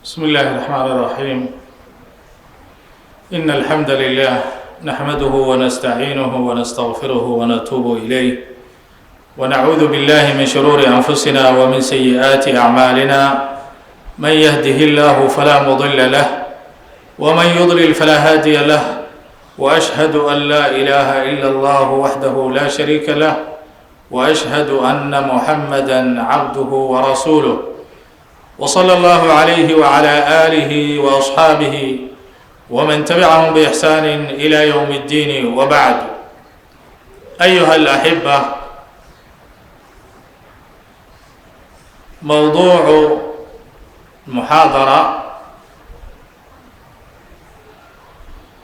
بسم الله الرحمن الرحيم إن الحمد لله نحمده ونستعينه ونستغفره ونتوب إليه ونعوذ بالله من شرور أنفسنا ومن سيئات أعمالنا من يهده الله فلا مضل له ومن يضلل فلا هادي له وأشهد أن لا إله إلا الله وحده لا شريك له وأشهد أن محمدا عبده ورسوله وصلى الله عليه وعلى آله وأصحابه ومن تبعهم بإحسان إلى يوم الدين وبعد. أيها الأحبة، موضوع المحاضرة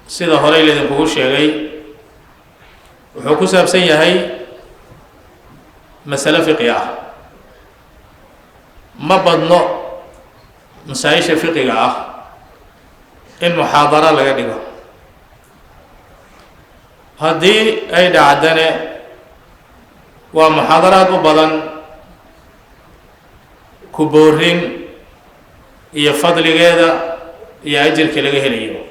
sida horey laydinkugu sheegay wuxuu ku saabsan yahay masale fiqi ah. ma badno masaa-isha fiqiga ah in muxaadaro laga dhigo. haddii ay dhacdane waa muxaadaraad u badan ku boorin iyo fadligeeda iyo ajirka laga helayo.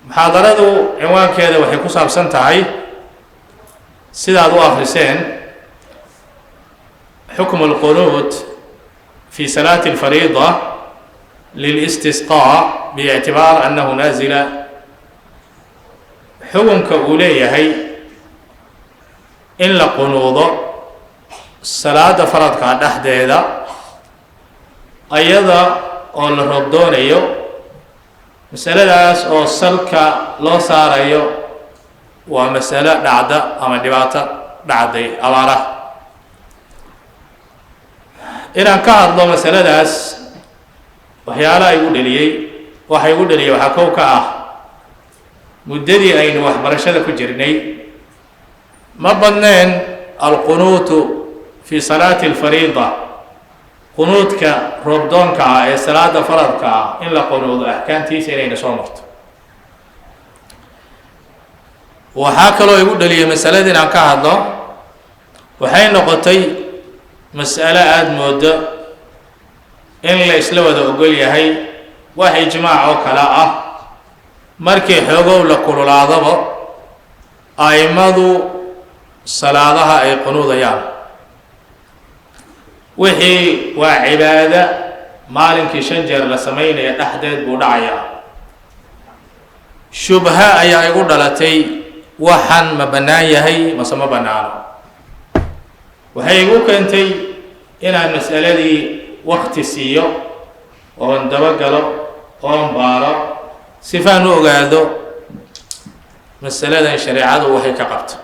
muxaadaradu cinwaankeeda waxay ku saabsan tahay sidaad u akhriseen xukm الqنوت في صلاة الفريضة للاستسقاء باعتبار أنه نازل. xukunka uu leeyahay in la qunuudo salaada faradka dhexdeeda ayada oo la roob doonayo, masaladaas oo salka loo saarayo waa masalo dhacda ama dhibaato dhacday abaaraha. inaan ka hadlo masaladaas waxyaalaha igu dhaliyey waxaa kow ka ah muddadii aynu waxbarashada ku jirnay ma badneen alqunuutu fi salaati alfariida, qunuudka roobdoonka ah ee salaada faradka ah in la qunuudo axkaamtiisa inayna soo marto. waxaa kaloo igu dhaliyey masalada inaan ka hadlo waxay noqotay mas'alo aada moodo in la isla wada ogol yahay wax ijmaac oo kale ah markii xoogow la kululaadaba a'immadu salaadaha ay qunuudayaan. wixii waa cibaado maalinkii 5 jeer la samaynaya dhexdeed buu dhacayaa. shubha ayaa igu dhalatay waxaan ma bannaan yahay mase ma bannaano. waxay igu keentay inaan mas'aladii waqti siiyo oon dabagalo oon baaro sifaan u ogaado masaladan shareecadu waxay ka qabto.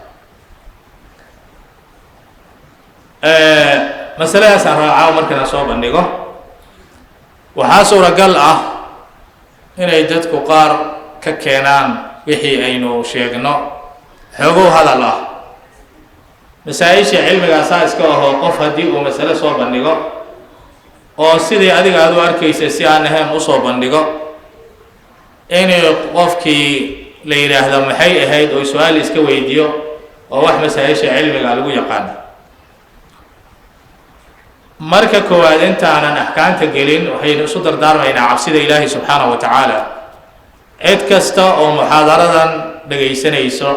masaladaasaan raacaa markaan soo bandhigo waxaa suuragal ah inay dadku qaar ka keenaan wixii aynu sheegno xoogow hadal ah. masaa-isha cilmigaasaa iska ahoo qof haddii uu masale soo bandhigo oo sidii adiga aad u arkaysa si aan ahayn usoo bandhigo inuu qofkii la yidhaahdo maxay ahayd oo su-aal iska weydiiyo oo wax masaa-isha cilmiga lagu yaqaano. marka koowaad intaanan axkaamta gelin waxaynu isu dardaarmaynaa cabsida ilaahi subxaanahu wa tacaala. cid kasta oo muxaadaradan dhegaysanayso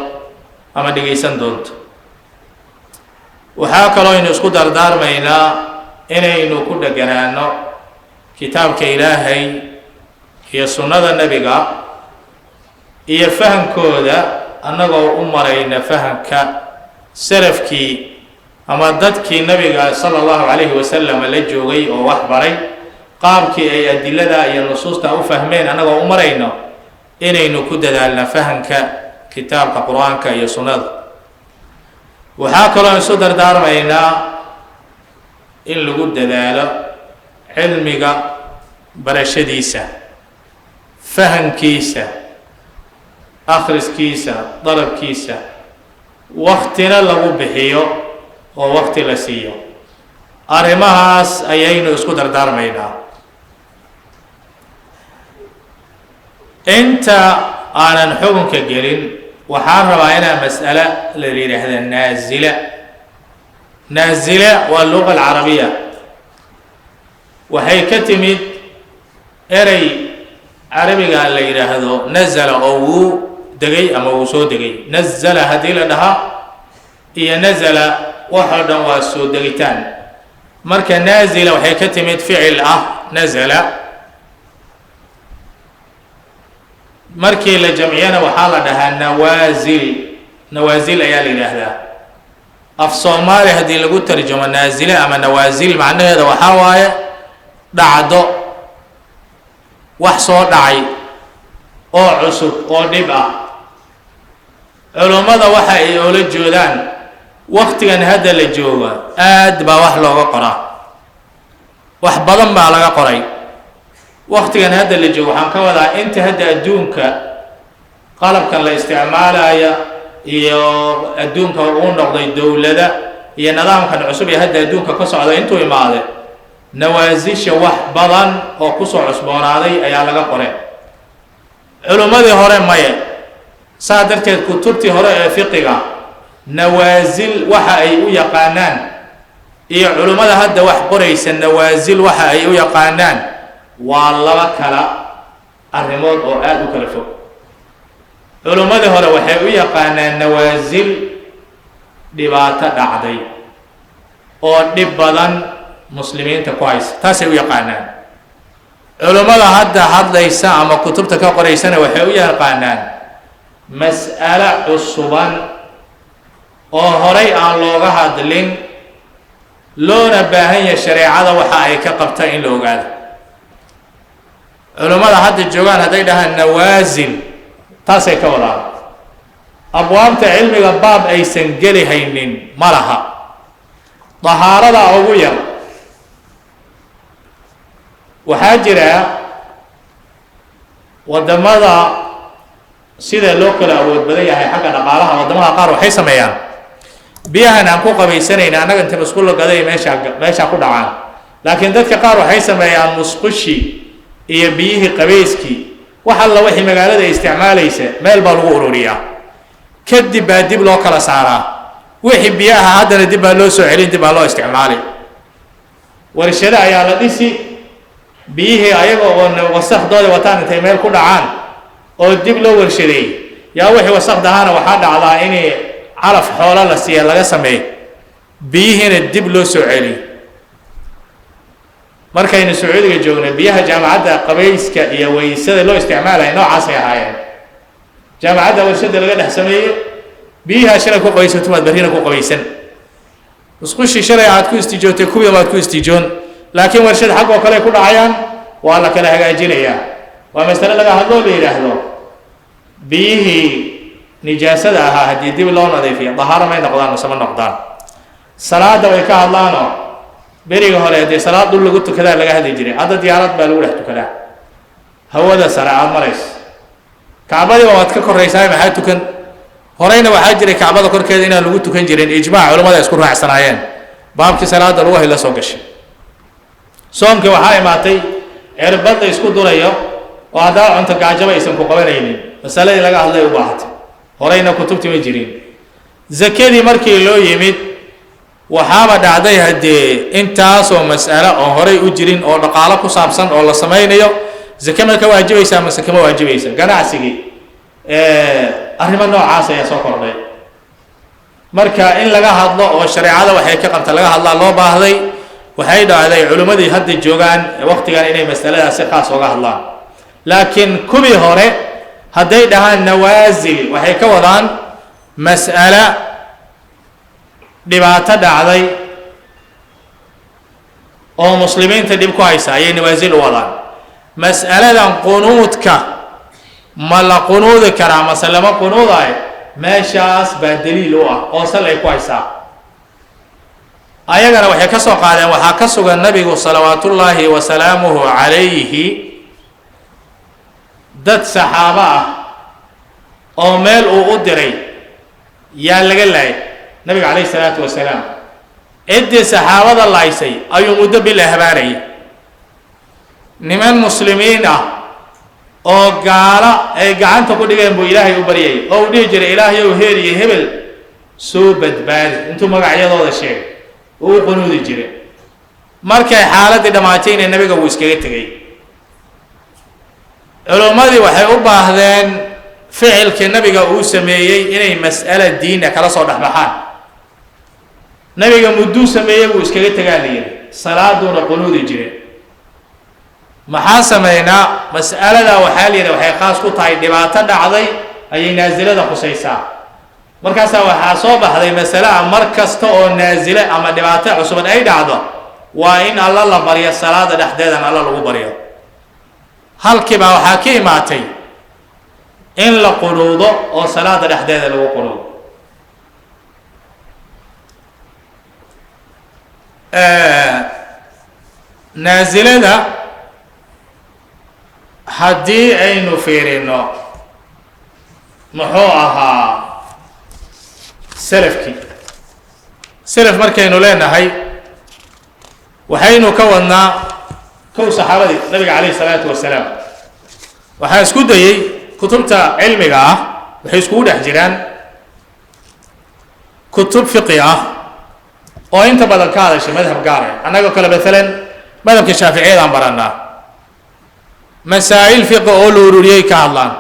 ama dhegaysan doonto waxaa kaloo aynu isku dardaarmaynaa inaynu ku dheganaano kitaabka ilaahay iyo sunnada nebiga iyo fahamkooda annagoo u marayna fahamka salafkii ama dadkii nabiga sala allahu calayhi wasalam la joogay oo wax baray qaabkii ay adilada iyo nusuusta u fahmeen annagoo u marayno inaynu ku dadaalna fahamka kitaabka qur-aanka iyo sunnada. waxaa kaloo isu dardaarmaynaa in lagu dadaalo cilmiga barashadiisa, fahamkiisa, akhriskiisa, dalabkiisa, waktina lagu bixiyo oo wakti la siiyo. arrimahaas ayaynu isku dardaarmaynaa. inta aanan xukunka gelin waxaan rabaa inaa mas'alo la yidhaahda naazila. naazila waa luqa alcarabiya waxay ka timid erey carabiga la yidhaahdo nazala oo wuu degay ama wuu soo degay. nazala haddii la dhahaa iyo nazala waxoo dhan waa soo degitaan. marka naazila waxay ka timid ficil ah nazala. markii la jamciyana waxaa la dhahaa nawaasil. nawaasil ayaa la yidhaahdaa. af soomaali haddii lagu tarjumo naazile ama nawaasil macnaheeda waxaa waaye dhacdo, wax soo dhacay oo cusub oo dhib ah. culummada waxa ay oola joodaan waqtigan hadda la jooga aad baa wax looga qoraa, wax badan baa laga qoray. waqtigan hadda la joogo waxaan ka wadaa inta hadda adduunka qalabkan la isticmaalaya iyo adduunka uu noqday dowlada iyo nidaamkan cusub ee hadda adduunka ka socda intuu imaaday, nawaasisha wax badan oo kusoo cusboonaaday ayaa laga qoray. culummadii hore maye, saa darteed kutubtii hore ee fiqiga nawaasil waxa ay u yaqaanaan iyo culummada hadda wax qoraysa nawaasil waxa ay u yaqaanaan waa laba kala arrimood oo aad u kala fog. culummadii hore waxay u yaqaanaan nawaasil dhibaato dhacday oo dhib badan muslimiinta ku haysa, taasay u yaqaanaan. culummada hadda hadlaysa ama kutubta ka qoraysana waxay u yaqaanaan mas'alo cusuban oo horay aan looga hadlin, loona baahan yahay shareecada waxa ay ka qabta in la ogaado. culummada hadda joogaan hadday dhahaan nawaasil, taasay ka wadaan. abwaabta cilmiga baab aysan geli haynin ma laha. dahaarada ugu yar waxaa jira wadamada sida loo kala awood badan yahay xagga dhaqaalaha, wadamada qaar waxay sameeyaan biyahan aan ku qabaysanayna annaga inta musqulo gaday meesha ku dhacaan, laakiin dadka qaar waxay sameeyaan musqushi iyo biyihii qabayskii wax alla wixii magaalada isticmaalaysa meel baa lagu ururiyaa, kadib baa dib loo kala saaraa. wixii biyaha haddana dib baa loo soo celin, dib baa loo isticmaali. warshado ayaa la dhisi, biyihii ayaga oo wasakhdooda wataan intay meel ku dhacaan oo dib loo warshadeey, yaa wixii wasakda ahaana waxaa dhacdaa in calaf xoolo la siiya laga sameeyo, biyihiina dib loo soo celiyo. markaynu sacuudiga joogna biyaha jaamacadda qabayska iyo weysada loo isticmaalaya noocaasay ahaayeen. jaamacadda warshada laga dhex sameeyey, biyaha shalay ku qabaysato maad barrina ku qabaysan. musqushii shalay aad ku istijootay kuwii baad ku istijoon, laakiin warshad xag oo kale ku dhacayaan waa la kala hagaajinayaa. waa masale laga hadloo la yidhaahdo biyihii nijaasada ahaa haddii dib loo nadiifiyo dahaaro may noqdaan mise ma noqdaan. salaada way ka hadlaanoo beriga hore haddii salaad dhul lagu tukadaa laga hadli jiray, hadda diyaarad baa lagu dhex tukadaa. hawada sare aad marayso, kacbadii waad ka koraysaa, maxaa tukan? horeyna waxaa jiray kacbada korkeeda inaan lagu tukan jirin, ijmaac culammada isku raacsanaayeen. baabkii salaada lagu hayla soo gashay. soomkii waxaa imaatay cirbad la isku durayo oo haddaa cunto gaajaba aysan ku qabanaynin, masaladii laga hadlay u baahatay. horeyna kutubtii ma jirin. zakadii markii loo yimid waxaaba dhacday haddee intaasoo mas'alo oo horey u jirin oo dhaqaalo ku saabsan oo la samaynayo, zake ma ka waajibaysaa mase kama waajibaysa? ganacsigii arrimo noocaas ayaa soo kordhay. marka in laga hadlo oo shareecada waxay ka qabta laga hadlaa loo baahday. waxay dhacday culimmadii hadda joogaan waqtigan inay masaladaas si khaas uga hadlaan, laakiin kuwii hore hadday dhahaan nawaasil waxay ka wadaan mas'alo dhibaato dhacday oo muslimiinta dhib ku haysa ayay nawaasil u wadaan. mas'aladan qunuudka ma la qunuudi karaa mase lama qunuudayo, meeshaas baa daliil u ah oo sal ay ku haysaa. ayagana waxay ka soo qaadeen waxaa ka sugan nabigu salawaatullaahi wasalaamuhu calayhi dad saxaabo ah oo meel uu u diray yaa laga laayay nabiga calayhi salaatu wasalaam. ciddii saxaabada laaysay ayuu muddo bila habaarayay. niman muslimiin ah oo gaala ay gacanta ku dhigeen buu ilaahay u baryay oo u dhihi jiray ilaahayow heer iyo hebel soo badbaadi, intuu magacyadooda sheegay uu qunuudi jiray. markay xaaladii dhamaatayna nabiga wuu iskaga tegay culimmadii waxay u baahdeen ficilkii nabiga uu sameeyey inay mas'ala diina kala soo dhexbaxaan nabiga mudduu sameeyey wuu iskaga tegaa la yidhi salaaduuna qunuudi jireen maxaa sameynaa mas'alada waxaa la yidhi waxay khaas ku tahay dhibaato dhacday ayay naasilada khusaysaa markaasaa waxaa soo baxday masalaha mar kasta oo naasile ama dhibaato cusuban ay dhacdo waa in alla la baryo salaada dhexdeedan alla lagu baryo halkiibaa waxaa ka imaatay in la qunuudo oo salaada dhexdeeda lagu qunuudo naasilada haddii aynu fiirino muxuu ahaa salafkii salaf markaynu leenahay waxaynu ka wadnaa kow saxaabadii nabiga calayhi salaatu wasalaam waxaa isku dayey kutubta cilmiga ah waxay iskugu dhex jiraan kutub fiqi ah oo inta badan ka hadashay madhab gaar ah annagoo kale maalan madhabka shaaficiyadaan barannaa masaa'il fiqi oo la ururiyey ka hadlaan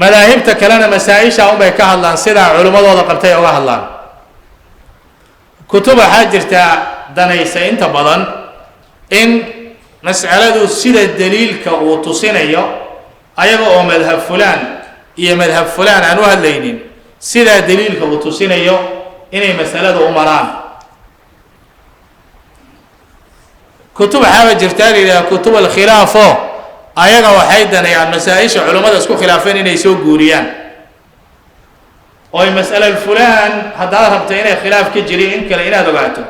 madaahibta kalena masaa-isha unbay ka hadlaan sidaa culimmadooda qabtay uga hadlaan kutub waxaa jirtaa danaysa inta badan in mas'aladu sida daliilka uu tusinayo ayaga oo madhab fulaan iyo madhab fulaan aan u hadlaynin sidaa daliilka uu tusinayo inay masalada u maraan kutub waxaaba jirtaa la yidhaha kutub alkhilaafo ayaga waxay danayaan masaa-isha culimmada isku khilaafeen inay soo guuriyaan oo ay mas'ala fulaan haddaad rabto inay khilaaf ka jirin in kale inaad ogaato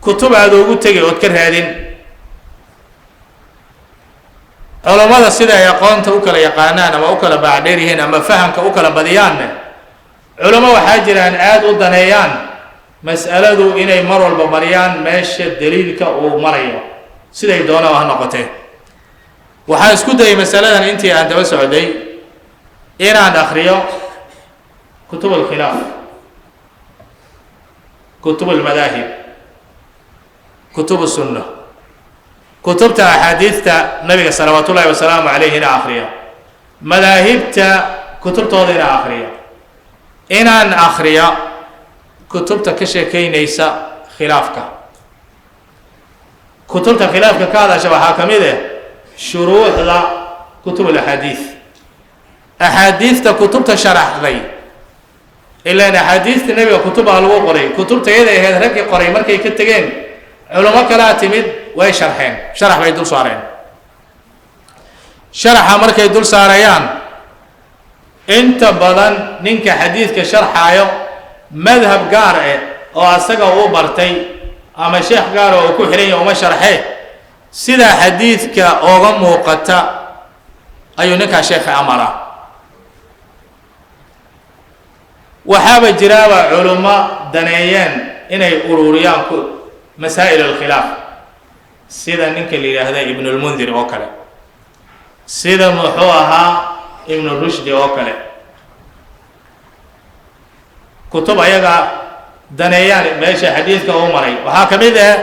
kutub aad ugu tegay ood ka raadin culammada sida ay aqoonta u kala yaqaanaan ama u kala baacdheer yihiin ama fahamka u kala badiyaanne culamo waxaa jiraan aada u daneeyaan mas'aladu inay mar walba mariyaan meesha daliilka uu marayo siday doonaba ha noqotee waxaan isku dayay masaladan intii aan daba socday inaan akhriyo kutub alkhilaaf kutub almadaahib kutub الsunna kutubta axaadiidta nabiga salawaatu ullahi wasalaamu calayhi ina akhriyo madaahibta kutubtooda ina akhriyo inaan akhriyo kutubta ka sheekeynaysa khilaafka kutubta khilaafka ka hadasha waxaa ka mid ah shuruuxda kutub alaxaadiid axaadiidta kutubta sharaxday ilaan axaadiidta nabiga kutubaa lagu qoray kutubta iyada ahayd raggii qoray markay ka tegeen culamo kalaa timid way sharxeen sharax bay dul saareen sharaxa markay dul saarayaan inta badan ninka xadiidka sharxaayo madhab gaar ah oo asaga uu bartay ama sheekh gaar oo ku xiran yahay uma sharxee sidaa xadiidka ooga muuqata ayuu ninkaa sheekha amara waxaaba jiraaba culummo daneeyeen inay ururiyaan masaa'il alkhilaaf sida ninka la yidhaahda ibn lmundir oo kale sida muxuu ahaa ibnu rushdi oo kale kutub ayaga daneeyaan meesha xadiidka uu maray waxaa ka mid ah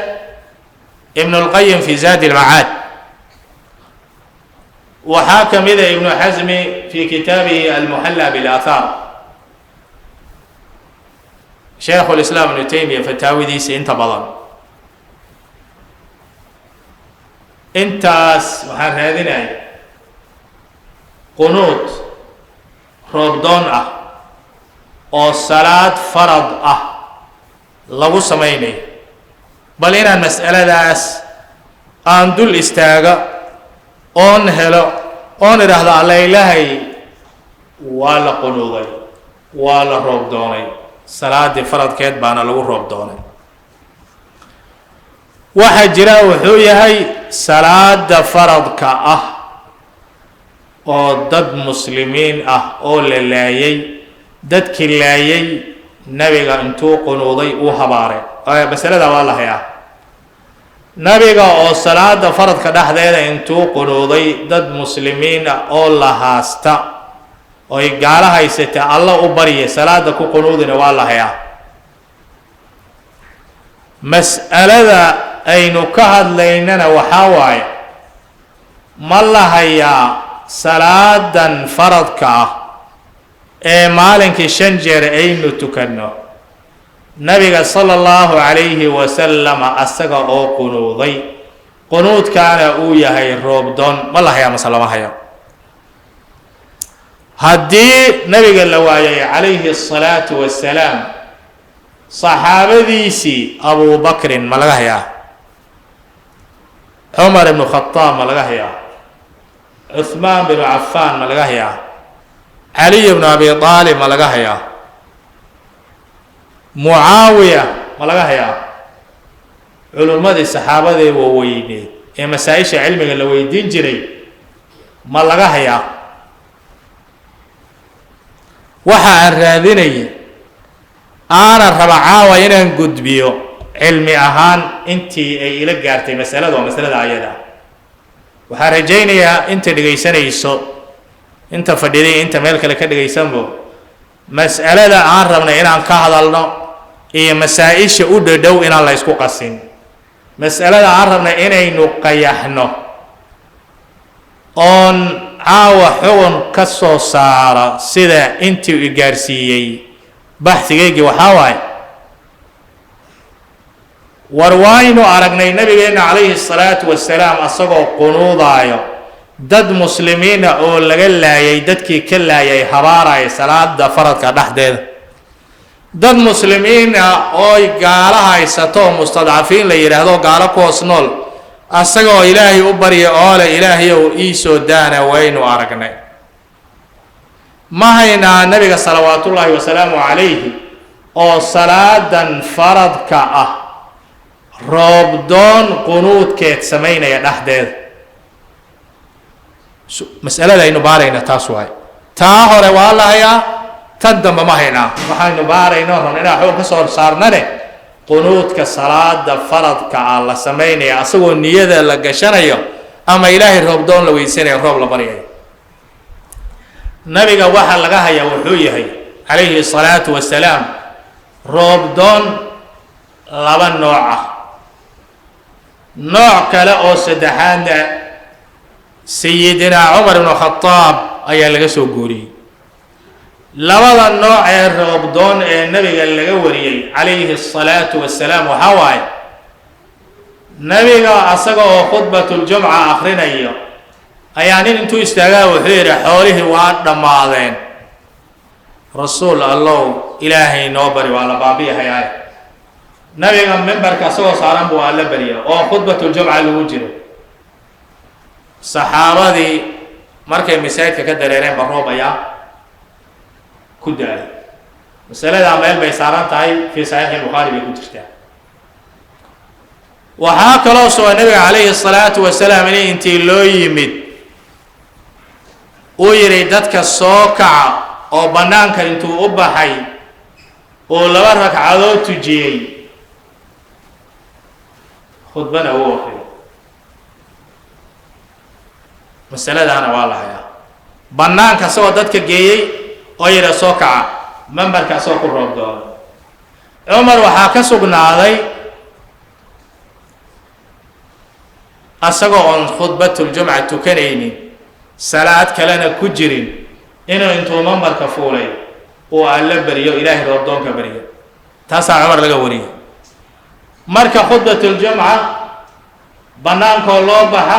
ibn اlqayim fi zaadi اlmacaad waxaa ka mid ah ibnu xasmi fi kitaabihi almuxalla biاlaahaar sheekhu lislaam ibnu taymiya fataawidiisa inta badan intaas waxaan raadinaya qunuud roobdoon ah oo salaad farad ah lagu samaynayo bal inaan mas'aladaas aan dul istaaga oon helo oon idhaahdo alla ilaahay waa la qunuuday waa la roob doonay salaadii faradkeed baana lagu roob doonay waxaa jira wuxuu yahay salaada faradka ah oo dad muslimiin ah oo la laayay dadkii laayay nabiga intuu qunuuday uu habaaray masalada waa la hayaa nabiga oo salaada faradka dhexdeeda intuu qunuuday dad muslimiin ah oo la haasta oo ay gaalo haysata alla u barya salaada ku qunuudina waa la hayaa mas'alada aynu ka hadlaynana waxaa waaye ma lahayaa salaadan faradka ah ee maalinkii 5 jeer aynu tukanno nabiga sallallahu alayhi wasallam asaga oo qunuuday qunuudkaana uu yahay roobdoon ma lahayaa masalama hayo haddii nabiga la waayay alayhi salaatu wassalaam saxaabadiisii Abu Bakr ma laga hayaa Umar ibn Khattab ma laga hayaa Uthman bin Affan ma laga hayaa Ali ibn Abi Talib ma laga hayaa Muawiya ma laga hayaa culumadii saxaabadii waaweyneed ee masaa'isha cilmiga la weydiin jiray ma laga hayaa waxa aan raadinay ana raba caawa inaan gudbiyo cilmi ahaan intii ay ila gaartay masalada ayada waxaan rajaynayaa inta dhageysanayso inta fadhiday inta meel kale ka dhageysanbo mas'alada aan rabnay inaan ka hadalno iyo masaa'isha u dhow inaan la isku qasin mas'alada aan rabnay inaynu qayaxno on caawa xugun ka soo saara sida intii u gaarsiiyay baxsigeygii waxaa waaye warwaaynu aragnay nabigeena calayhi salaatu wassalaam asagoo qunuudaayo dad muslimiina oo laga laayay dadkii ka laayay habaaraya salaada faradka dhexdeeda dad muslimiina oo gaala haysato mustadcafiin la yiraahdo gaala ku hoos nool asagoo ilaahay u baryo oo la ilaahay oo ii soo daana waynu aragnay ma hayna nabiga salawaatullaahi wasalaamu calayhi oo salaadan faradka ah roobdoon qunuudkeed samaynaya dhexdeeda mas'alada aynu baarayna taas waay taa hore waa la hayaa tan dambe ma haynaa waxaynu baaraynaa runina xoog ka soo saarnane qunuudka salaada faradka ah la sameynaya asagoo niyada la gashanayo ama ilaahay roobdoon la weysanayo roob la baryayo nabiga waxa laga hayaa wuxuu yahay alayhi salaatu wassalaam roobdoon laba nooc ah nooc kale oo saddexaadna sayidina Umar ibn Khattab ayaa laga soo guuriyay labada nooc ee roobdoon ee nabiga laga wariyay alayhi salaatu wassalaam waxa waaye nabiga asaga oo khudbatul jumca akhrinayo ayaa nin intuu istaagaa wuxuu yiri xoolihii waa dhamaadeen rasuul allah ilaahay noo bari waa la baabiyahay nabiga minbarka asagoo saaran buu alla bariyo oo khudbatul jumca lagu jiro saxaabadii markay masaajidka ka dareereen baroob ayaa ku daay masalada meel bay saaran tahay fi sahih bukhari bay ku jirtaa waxaa kaloo soo nabiga calayhi salaatu wassalaam intii loo yimid uu yiri dadka soo kaca oo banaanka intuu u baxay oo laba ragcadood tujiyay khudbana uu akhriyo masaladana waa la hayaa banaanka soo dadka geeyay oo yiri soo kaca membarka soo ku roobdoon Umar waxaa ka sugnaaday asagoo on khudbatul jumca tukanaynin salaad kalena ku jirin inuu intuu membarka fuulay oo alla bariyo ilaahay roobdoonka bariyo taas Umar laga wariyay marka khudbatul jumca banaanka loo baxa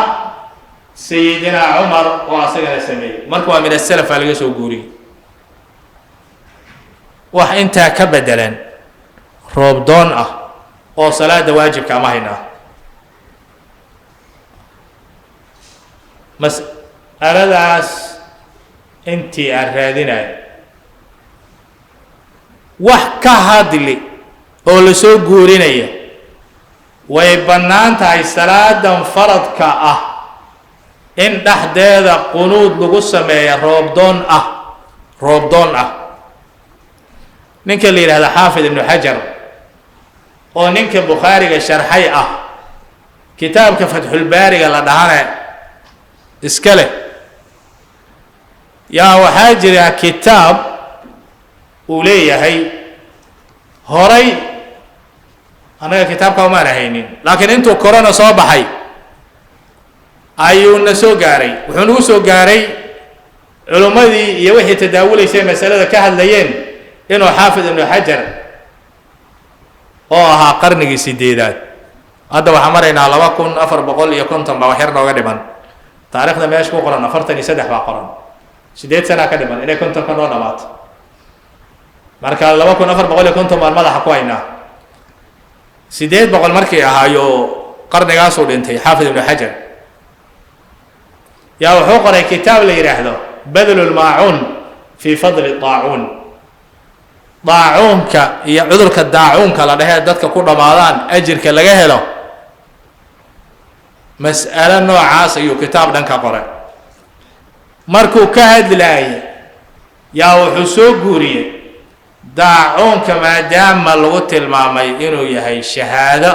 sayidina Umar oo asagana sameeyay marka waa min as-salaf laga soo guuriyay wax inta ka bedelan roobdoon ah oo salaada waajibka ma hayna mas'aladaas intii aan raadinay wax ka hadli oo la soo guurinaya way banaan tahay salaadan faradka ah in dhexdeeda qunuud lagu sameeyo roobdoon ah ninka la yiraahdo Xaafid ibn Hajar oo ninka Bukhariga sharxay ah kitaabka Fathul Baariga la dhahana iskale yaa waxaa jira kitaab uu leeyahay horay annaga kitaabka umaan haynin laakiin intuu korona soo baxay ayuuna soo gaaray wuxuu nagu soo gaaray culummadii iyo wixii tadaawulaysay masalada ka hadlayeen inuu xaafid ibnu xajar oo ahaa qarnigii sideedaad hadda waxaan maraynaa 2450 baa wax yar nooga dhiman taariikhda meesha ku qoran 43 baa qoran 8 sana ka dhiman inay 50 ka noo dhamaato marka 2450 baan madaxa ku haynaa 800 markii ahaayo qarnigaasuu dhintay xaafid ibnu xajar yaa wuxuu qoray kitaab la yidhaahdo badlu lmaacuun fii fadli daacuun daacuunka iyo cudurka daacuunka la dhahee dadka ku dhammaadaan ajirka laga helo mas'alo noocaas ayuu kitaab dhan ka qoray markuu ka hadlaayay yaa wuxuu soo guuriyey daacuunka maadaama lagu tilmaamay inuu yahay shahaado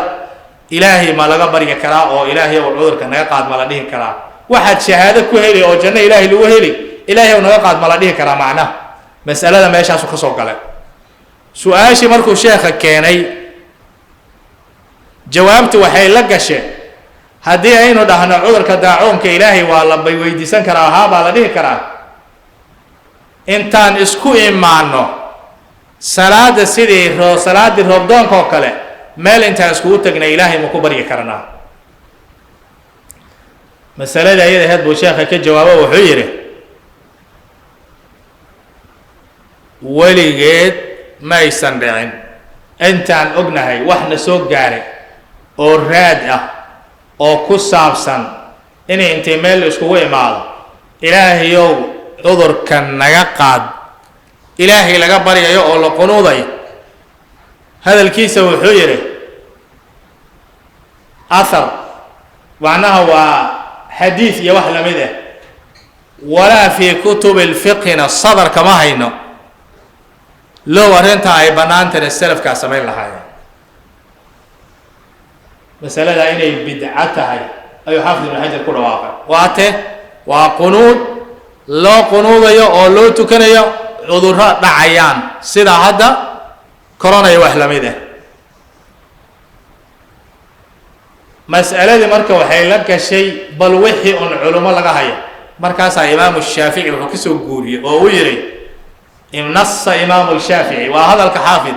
ilaahay ma laga baryi karaa oo ilaahay oo cudurka naga qaad ma la dhihi karaa waxaad shahaado ku heli oo janno ilaahay lagu heli ilaahay oo naga qaad ma la dhihi karaa macnaha mas'alada meeshaasuu ka soo galay su-aashii markuu sheekha keenay jawaabtu waxay la gashay haddii aynu dhahno cudurka daacuunka ilaahay waa la bay weydiisan karaa haa baa la dhihi karaa intaan isku imaanno salaada sidii salaadii roobdoonka oo kale meel intaan iskugu tagnay ilaahay ma ku baryi karnaa masalada ayada ahayd buu sheekha ka jawaabo wuxuu yidhi weligeed ma aysan dhicin intaan ognahay waxna soo gaaray oo raad ah oo ku saabsan inay intay meel iskugu imaado ilaahayow cudurkan naga qaad ilaahay laga baryayo oo la qunuudayo hadalkiisa wuxuu yidhi athar macnaha waa xadiis iyo wax lamid ah walaa fii kutubi lfiqhina sadar kama hayno low arrintaa ay bannaantana salafkaa samayn lahaayeen masalada inay bidco tahay ayuu xaafid ibnu xajar ku dhawaaqay waate waa qunuud loo qunuudayo oo loo tukanayo cudurro dhacayaan sida hadda corona iyo wax lamid ah mas'aladii marka waxay la gashay bal wixii un culummo laga hayo markaasaa imaamu shaafici wuxuu ka soo guuriyey oo uu yidhi nasa imaamu shaafici waa hadalka xaafid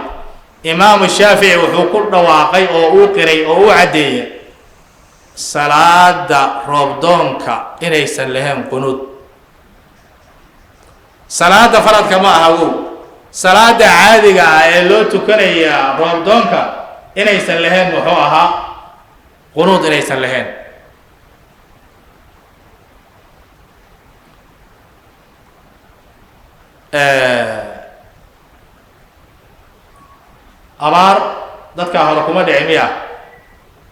imaamu shaafici wuxuu ku dhawaaqay oo uu qiray oo uu caddeeyey salaada roobdoonka inaysan lahayn qunuud salaada faradka ma aha wow salaada caadiga ah ee loo tukanaya roobdoonka inaysan lahayn muxuu ahaa qunuud inaysan lahayn abaar dadka hore kuma dhici miya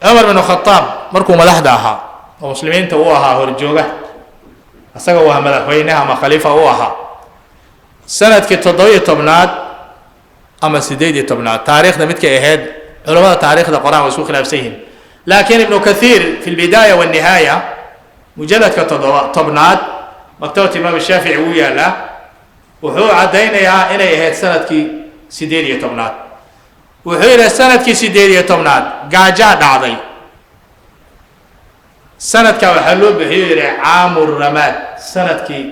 cumar bin khataab markuu madaxda ahaa oo muslimiinta uu ahaa horjooga asaga waa madaxweynaha ama khaliifa uu ahaa sanadkii 17 ama 18 taariikhda midkay ahayd culimada taariikhda quraan way isku khilaafsan yihiin laakiin ibnu kathiir fi lbidaaya walnihaaya mujalladka 10 maktabada imaam shaafici wuu yaalaa wuxuu caddaynayaa inay ahayd sanadkii 18 wuxuu yidhi sanadkii 18 gaajaa dhacday sanadka waxaa loo bixiyo yidhi caamu ramaad sanadkii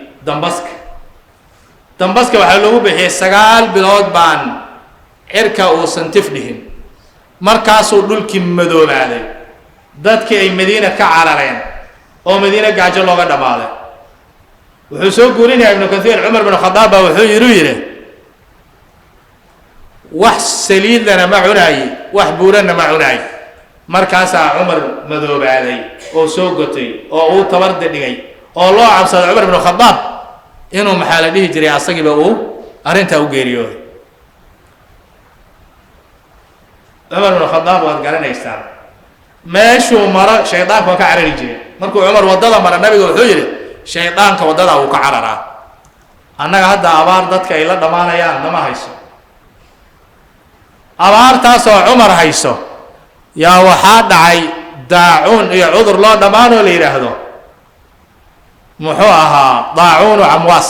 dambaska waxaa loogu bixiyey 9 bilood baan cirka uusan tif dhihin markaasuu dhulkii madoobaaday dadkii ay madiina ka carareen oo madiina gaajo looga dhammaaday wuxuu soo guurinayaa ibnu kathiir cumar bin khadaab baa wuxuu yidhi wax saliidana ma cunaaye wax buurana ma cunaaye markaasaa cumar madoobaaday oo soo gotay oo uu tabarda dhigay oo loo cabsaday cumar bin khadaab inuu maxaa la dhihi jiray asagiiba uu arrintaa u geeriyooday cumar bin khadaab waad garanaysaan meeshuu maro shaydaanka waa ka carari jiray markuu cumar waddada mara nabiga wuxuu yidhi shaydaanka waddada uu ka cararaa annaga hadda abaar dadka ay la dhammaanayaan nama hayso abaartaasoo cumar hayso yaa waxaa dhacay daacuun iyo cudur loo dhammaanoo la yidhaahdo muxuu ahaa daacuunu camwaas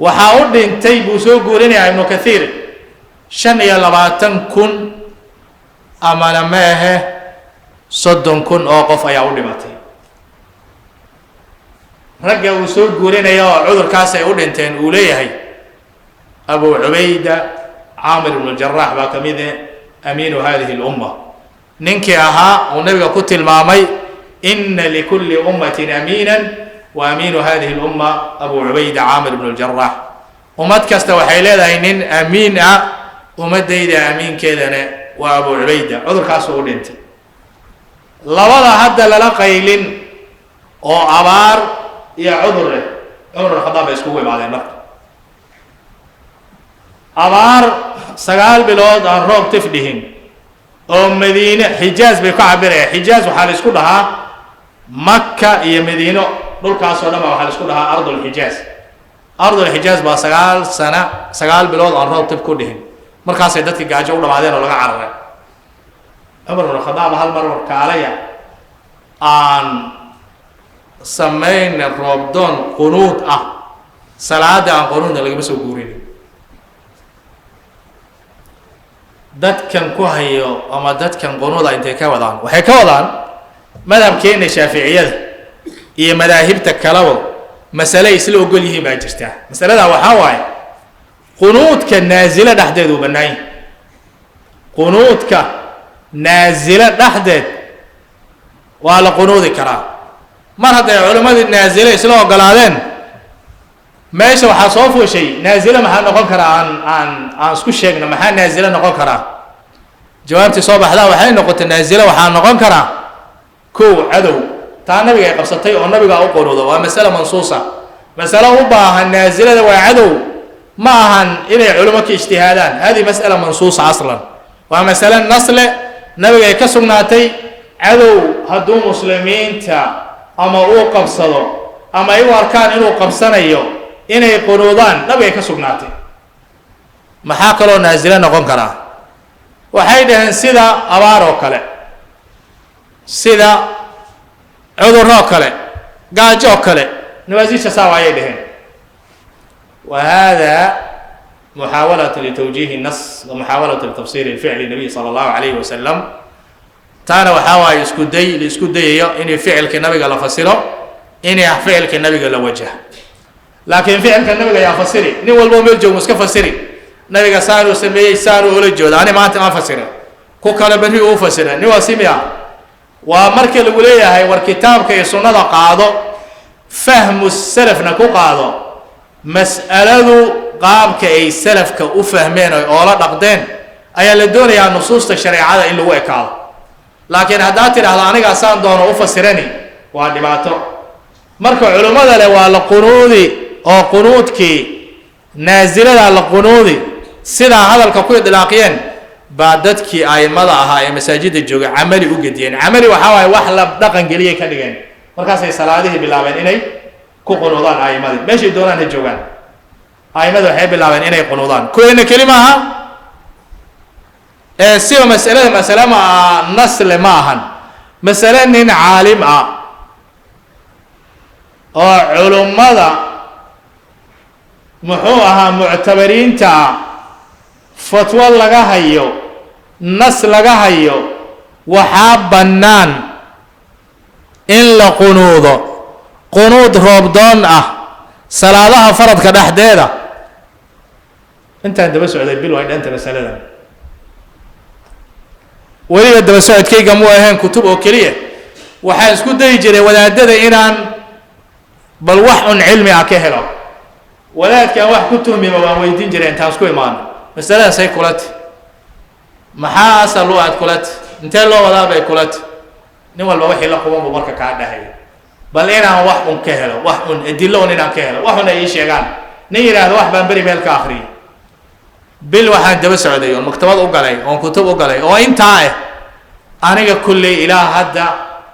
waxaa u dhintay buu soo guurinayaa ibnu kathiir شن يا لباتن كن أما ما صدن كن أوقف أي أولي ماتي رجع وسوق قولنا يا عذر كاسة يقول انتين أوليه هي أبو عبيدة عامر بن الجراح باكميده أمين هذه الأمة ننكي أها والنبي قتل مامي إن لكل أمة أمينا وأمين هذه الأمة أبو عبيدة عامر بن الجراح ومد كستوى حيلة إنن أمين ومد إذا أمين كذا وأبو عبيدة عذر كاسة يقول انتين لوضع هذا للقيل أو عبار يا عمر الخطاب يسكوه بعدين نقل أمار سقال بلاد عن روب تفدهم أو مدينة حجاز بكعبرة حجاز وحال كلها مكة هي مدينة دول كاسو لما وحال كلها أرض الحجاز بسقال سنة سقال بلاد عن روب تفكلهم مركز يدتك جاجو ولا بعدين ولا عرّة عمر الخطاب هالمرة كعليا عن سمين الرابدون قنوت صلاة عن قنوت اللي بس وجورين دت كان كوهيو أما دت كان قنوت أنت كودان وهي كودان مدام كين الشافعية هي مذاهب تكلموا مسألة يسلو قوليه ما جرتها مسألة ده وحواي قنوت كنازلة دحدد وبناي قنوت كنازلة دحدد وعلى قنوت كرام mar hadday culimadii naazile isla ogolaadeen meesha waxaa soo fuushay naazile maxaa noqon karaa aan isku sheegno maxaa naazile noqon karaa jawaabtii soo baxdaa waxay noqotay naazile waxaa noqon karaa kow cadow taa nabiga ay qabsatay oo nabiga u qoroodo waa mas'ala mansuusa mas'ala u baahan naazilada waa cadow ma ahan inay culimo ka ijtihaadaan hadi mas'ala mansuusa aslan waa mas'ala nasle nabiga ay ka sugnaatay cadow hadduu muslimiinta ama uu qabsado ama ay u arkaan inuu qabsanayo inay qunuudaan nabiga ka sugnaatay maxaa kaloo naazile noqon karaa waxay dhaheen sida abaar oo kale sida cudur oo kale gaajo oo kale nawaasiisha saawayay dhaheen وهذا محاولة لتوجيه النص ومحاولة لتفسير الفعل النبي صلى الله عليه وسلم تانا وحاوا يسكدي إن فعل كنبي قال فسره إن فعل كنبي قال وجه لكن فعل كنبي قال فسره نقول بوميل جو مسك فسره نبي قال سارو سمي سارو ولا جو أنا ما أنت ما فسره كوكلا بني هو فسره نوا سميا ومركل الولاية هاي والكتاب كي سنة قاضو فهم السلف نكو قاضو مسألة قاب كي سلف كأفهمين أولا نقدين أي اللي دون يعني نصوص الشريعة إلا هو إكال لكن هدات الأهلاني قاسان دون أفسرني وادباتو مركو علماء له ولا قنودي أو قنود كي نازلة على قنودي سيدا هذا الكوكو دلاقيين بعدت كي أي ماذا هاي مساجد الجوع عملي وجدين عملي وحواي وحلب دقن قليه كدين مركز صلاته بالله إني كو قنودان أي ماذا ماشي دوران الجوعان أي ماذا حب الله إني قنودان كل كلمة سوى مسألة ما نسل معهن مسألة إن عالم أو علماء محوها معتبرين فتوى لغاهيو نس لغاهيو وحاب بنان إلا قنود ربضان صلاة فرض كدحديدة انت بس عدي بيلو هيدا انت مسألة ولي دبا سعد كيغا مو اهين كتب او كليه waxaa isku day jiray wadaadada inaan bal wax un cilmi ah ka helo wadaadka wax ku tuhmima waan weydiin jiray intaan isku imaan masalada say kulat maxaa asal loo aad kulat intee loo wadaa bay kulat nin walba wixii la quban marka ka dhahay bal inaan wax un ka helo wax un idilo inaan ka helo wax un ay sheegaan nin yiraahdo wax baan bari meel ka akhriyo bil waxaan daba socday oo maktabad u galay oo kutub u galay oo intaa aniga kulli ilaa hadda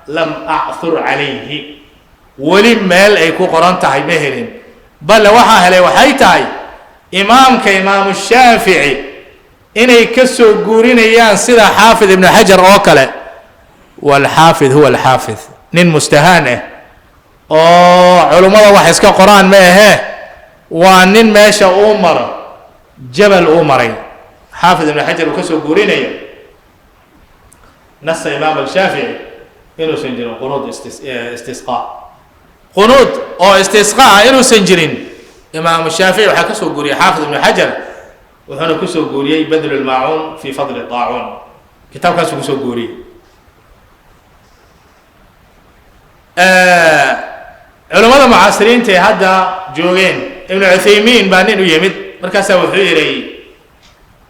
lam a'thur alayhi wali meel ay ku qoran tahay mehelin bal waxa helay waxay tahay imaamka imaam Shaafi'i inay ka soo guurinayaan sida Haafid ibn Hajar oo kale wal Haafid huwa al Haafid nin mustahaan oo culimada wax iska qoraan ma aha waa nin meesha uu maro جبل أمري حافظ ابن حجر وكسو قورينيا نص إمام الشافعي إنه سنجرين قنوت استسقاء قنوت أو استسقاء إنه سنجرين إمام الشافعي وحكسو قوري حافظ ابن حجر وهنا كسو قوري بذل الماعون في فضل الطاعون كتاب كسو قوري علماء المعاصرين تي هذا جوجين ابن عثيمين بانين ويمد مركز وحيري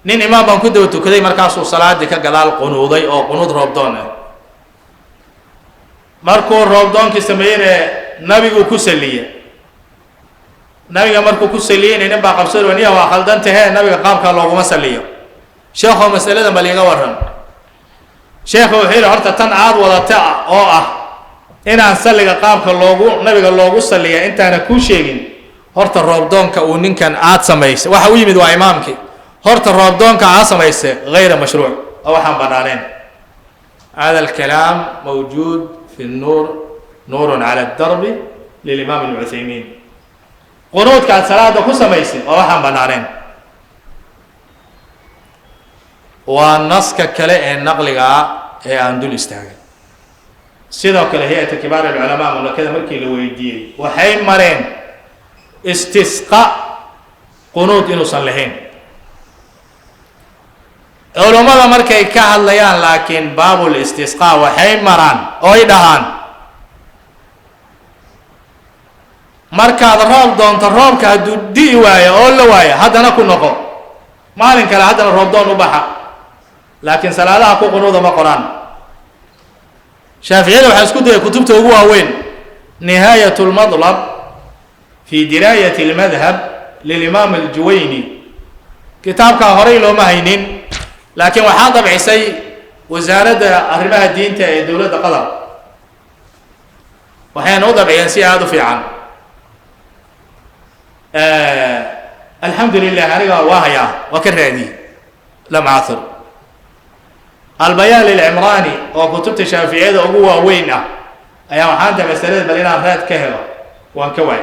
نين إمام بان كده وتكذي مركز الصلاة دي كجلال قنوضي أو قنوض رمضان مركو رمضان كسمير نبي وكسلية نبي مركو كسلية نين بقى قبصر ونيا وخلدان تها نبي قام كالله مسلية شيخ مسألة بليغة ورن شيخ وحير هرت تنعاد ولا تع إن أنسلك قام كالله نبي الله سلية أنت أنا كل شيء هرت رمضان كونين كان عاد سميس وحوي مدوا إمامك هرت الرمضان كعاصمة غير مشروع أو حم بنانين هذا الكلام موجود في النور نور على الدرب للإمام ابن عثيمين قنوت كان صلاة كسمة أو حم بنانين والنص ككلاء النقل عندول استعجل سيدا كلا هيئة كبار العلماء ولا كذا مركي لويدي وحين مرين استسقاء قنوت إنه صلحين علماء مركي كهالليان لكن باب الاستسقاء وحين مران أويدهان مركز الرب دون الرب كهدو دي وايا أول وايا هذا نكون نقو ما لين كلا هذا الرب دون نبحة لكن سلالة أكو قنوض ما قرآن شافعي لو حسكت كتبته هو وين نهاية المطلب في دراية المذهب للإمام الجويني كتاب كهري لو ما هينين لكن وحاضر عيسى وزارة أربعة الدين تاع دولة قطر وحين وضع عيسى هذا في عام الحمد لله أنا واهيا وكرهني لم عاثر البيان للعمراني وكتبت الشافعية أبوه وينه أيام حانت مسألة بلينا فات كهرة وانكوي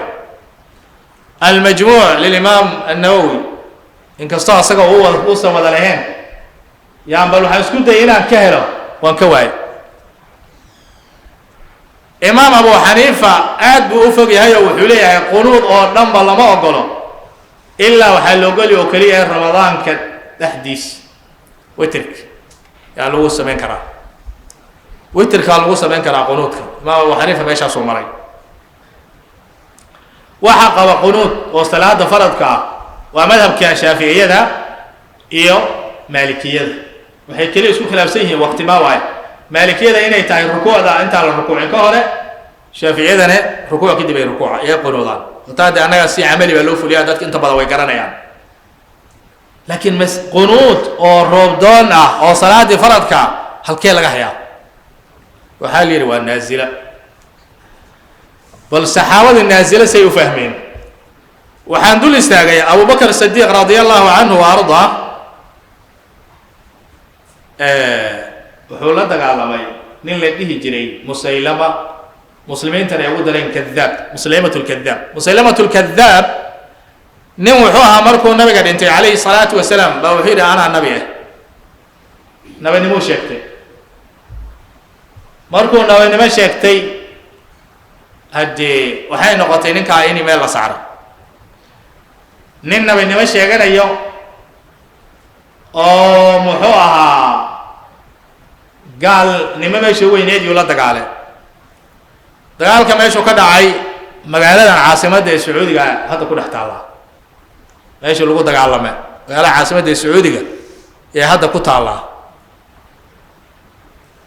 المجموع للإمام النووي إن كسر سقى هو وصل مدلهين يعني بلو حيسكت هنا كهرة وانكوي إمام أبو حنيفة عاد بأفق هيا وحليه قنوط أو نمبر لما أقوله إلا وحلو قولي وكليه رمضان كتحديث وترك يعني لو سمين كرا وترك لو سمين كرا قنوط ما أبو حنيفة بيش أصل مري وحق وقنوط وصلاة فرضك ومذهب كان شافعية ده إيو مالكية ده وحي كليه اسمه خلافسيه وقت ما واي مالكية ده إنه يتاعي الركوع ده أنت على الركوع كهرة شافعية ده ركوع كده بيركوع إيه قنوطان وتعد أنا سي عملي بلوف ليا دات أنت بدوي قرنا يعني لكن مس قنوط أو رمضان أو صلاة فرضك هل كي لقى حياة وحال يروى النازلة بل الصحابة النازلة سيفهمين وحندول استاغي أبو بكر الصديق رضي الله عنه وأرضاه وحول دغالمay nin la dhihi jiray musaylama muslimiinta ay ugu dareen kadhaab muslamatul kadhaab nin wuxuu ahaa markuu nabiga dhintay calayhi salaatu wasalaam baa wuxuu yidhi anaa nabi ah nabinimo sheegtay markuu nabinimo sheegtay haddii waxay noqotay ninkaa in meel la saaro nin nabinimo sheeganayo oo muxuu ahaa قال نما ماشي وينيد يولا دغاله دغالka meeshu ka dhacay magaalada caasimada Sacuudiga hadda ku dhax taala meesha lagu dagaalamay magaalada caasimada Sacuudiga ee hadda ku taala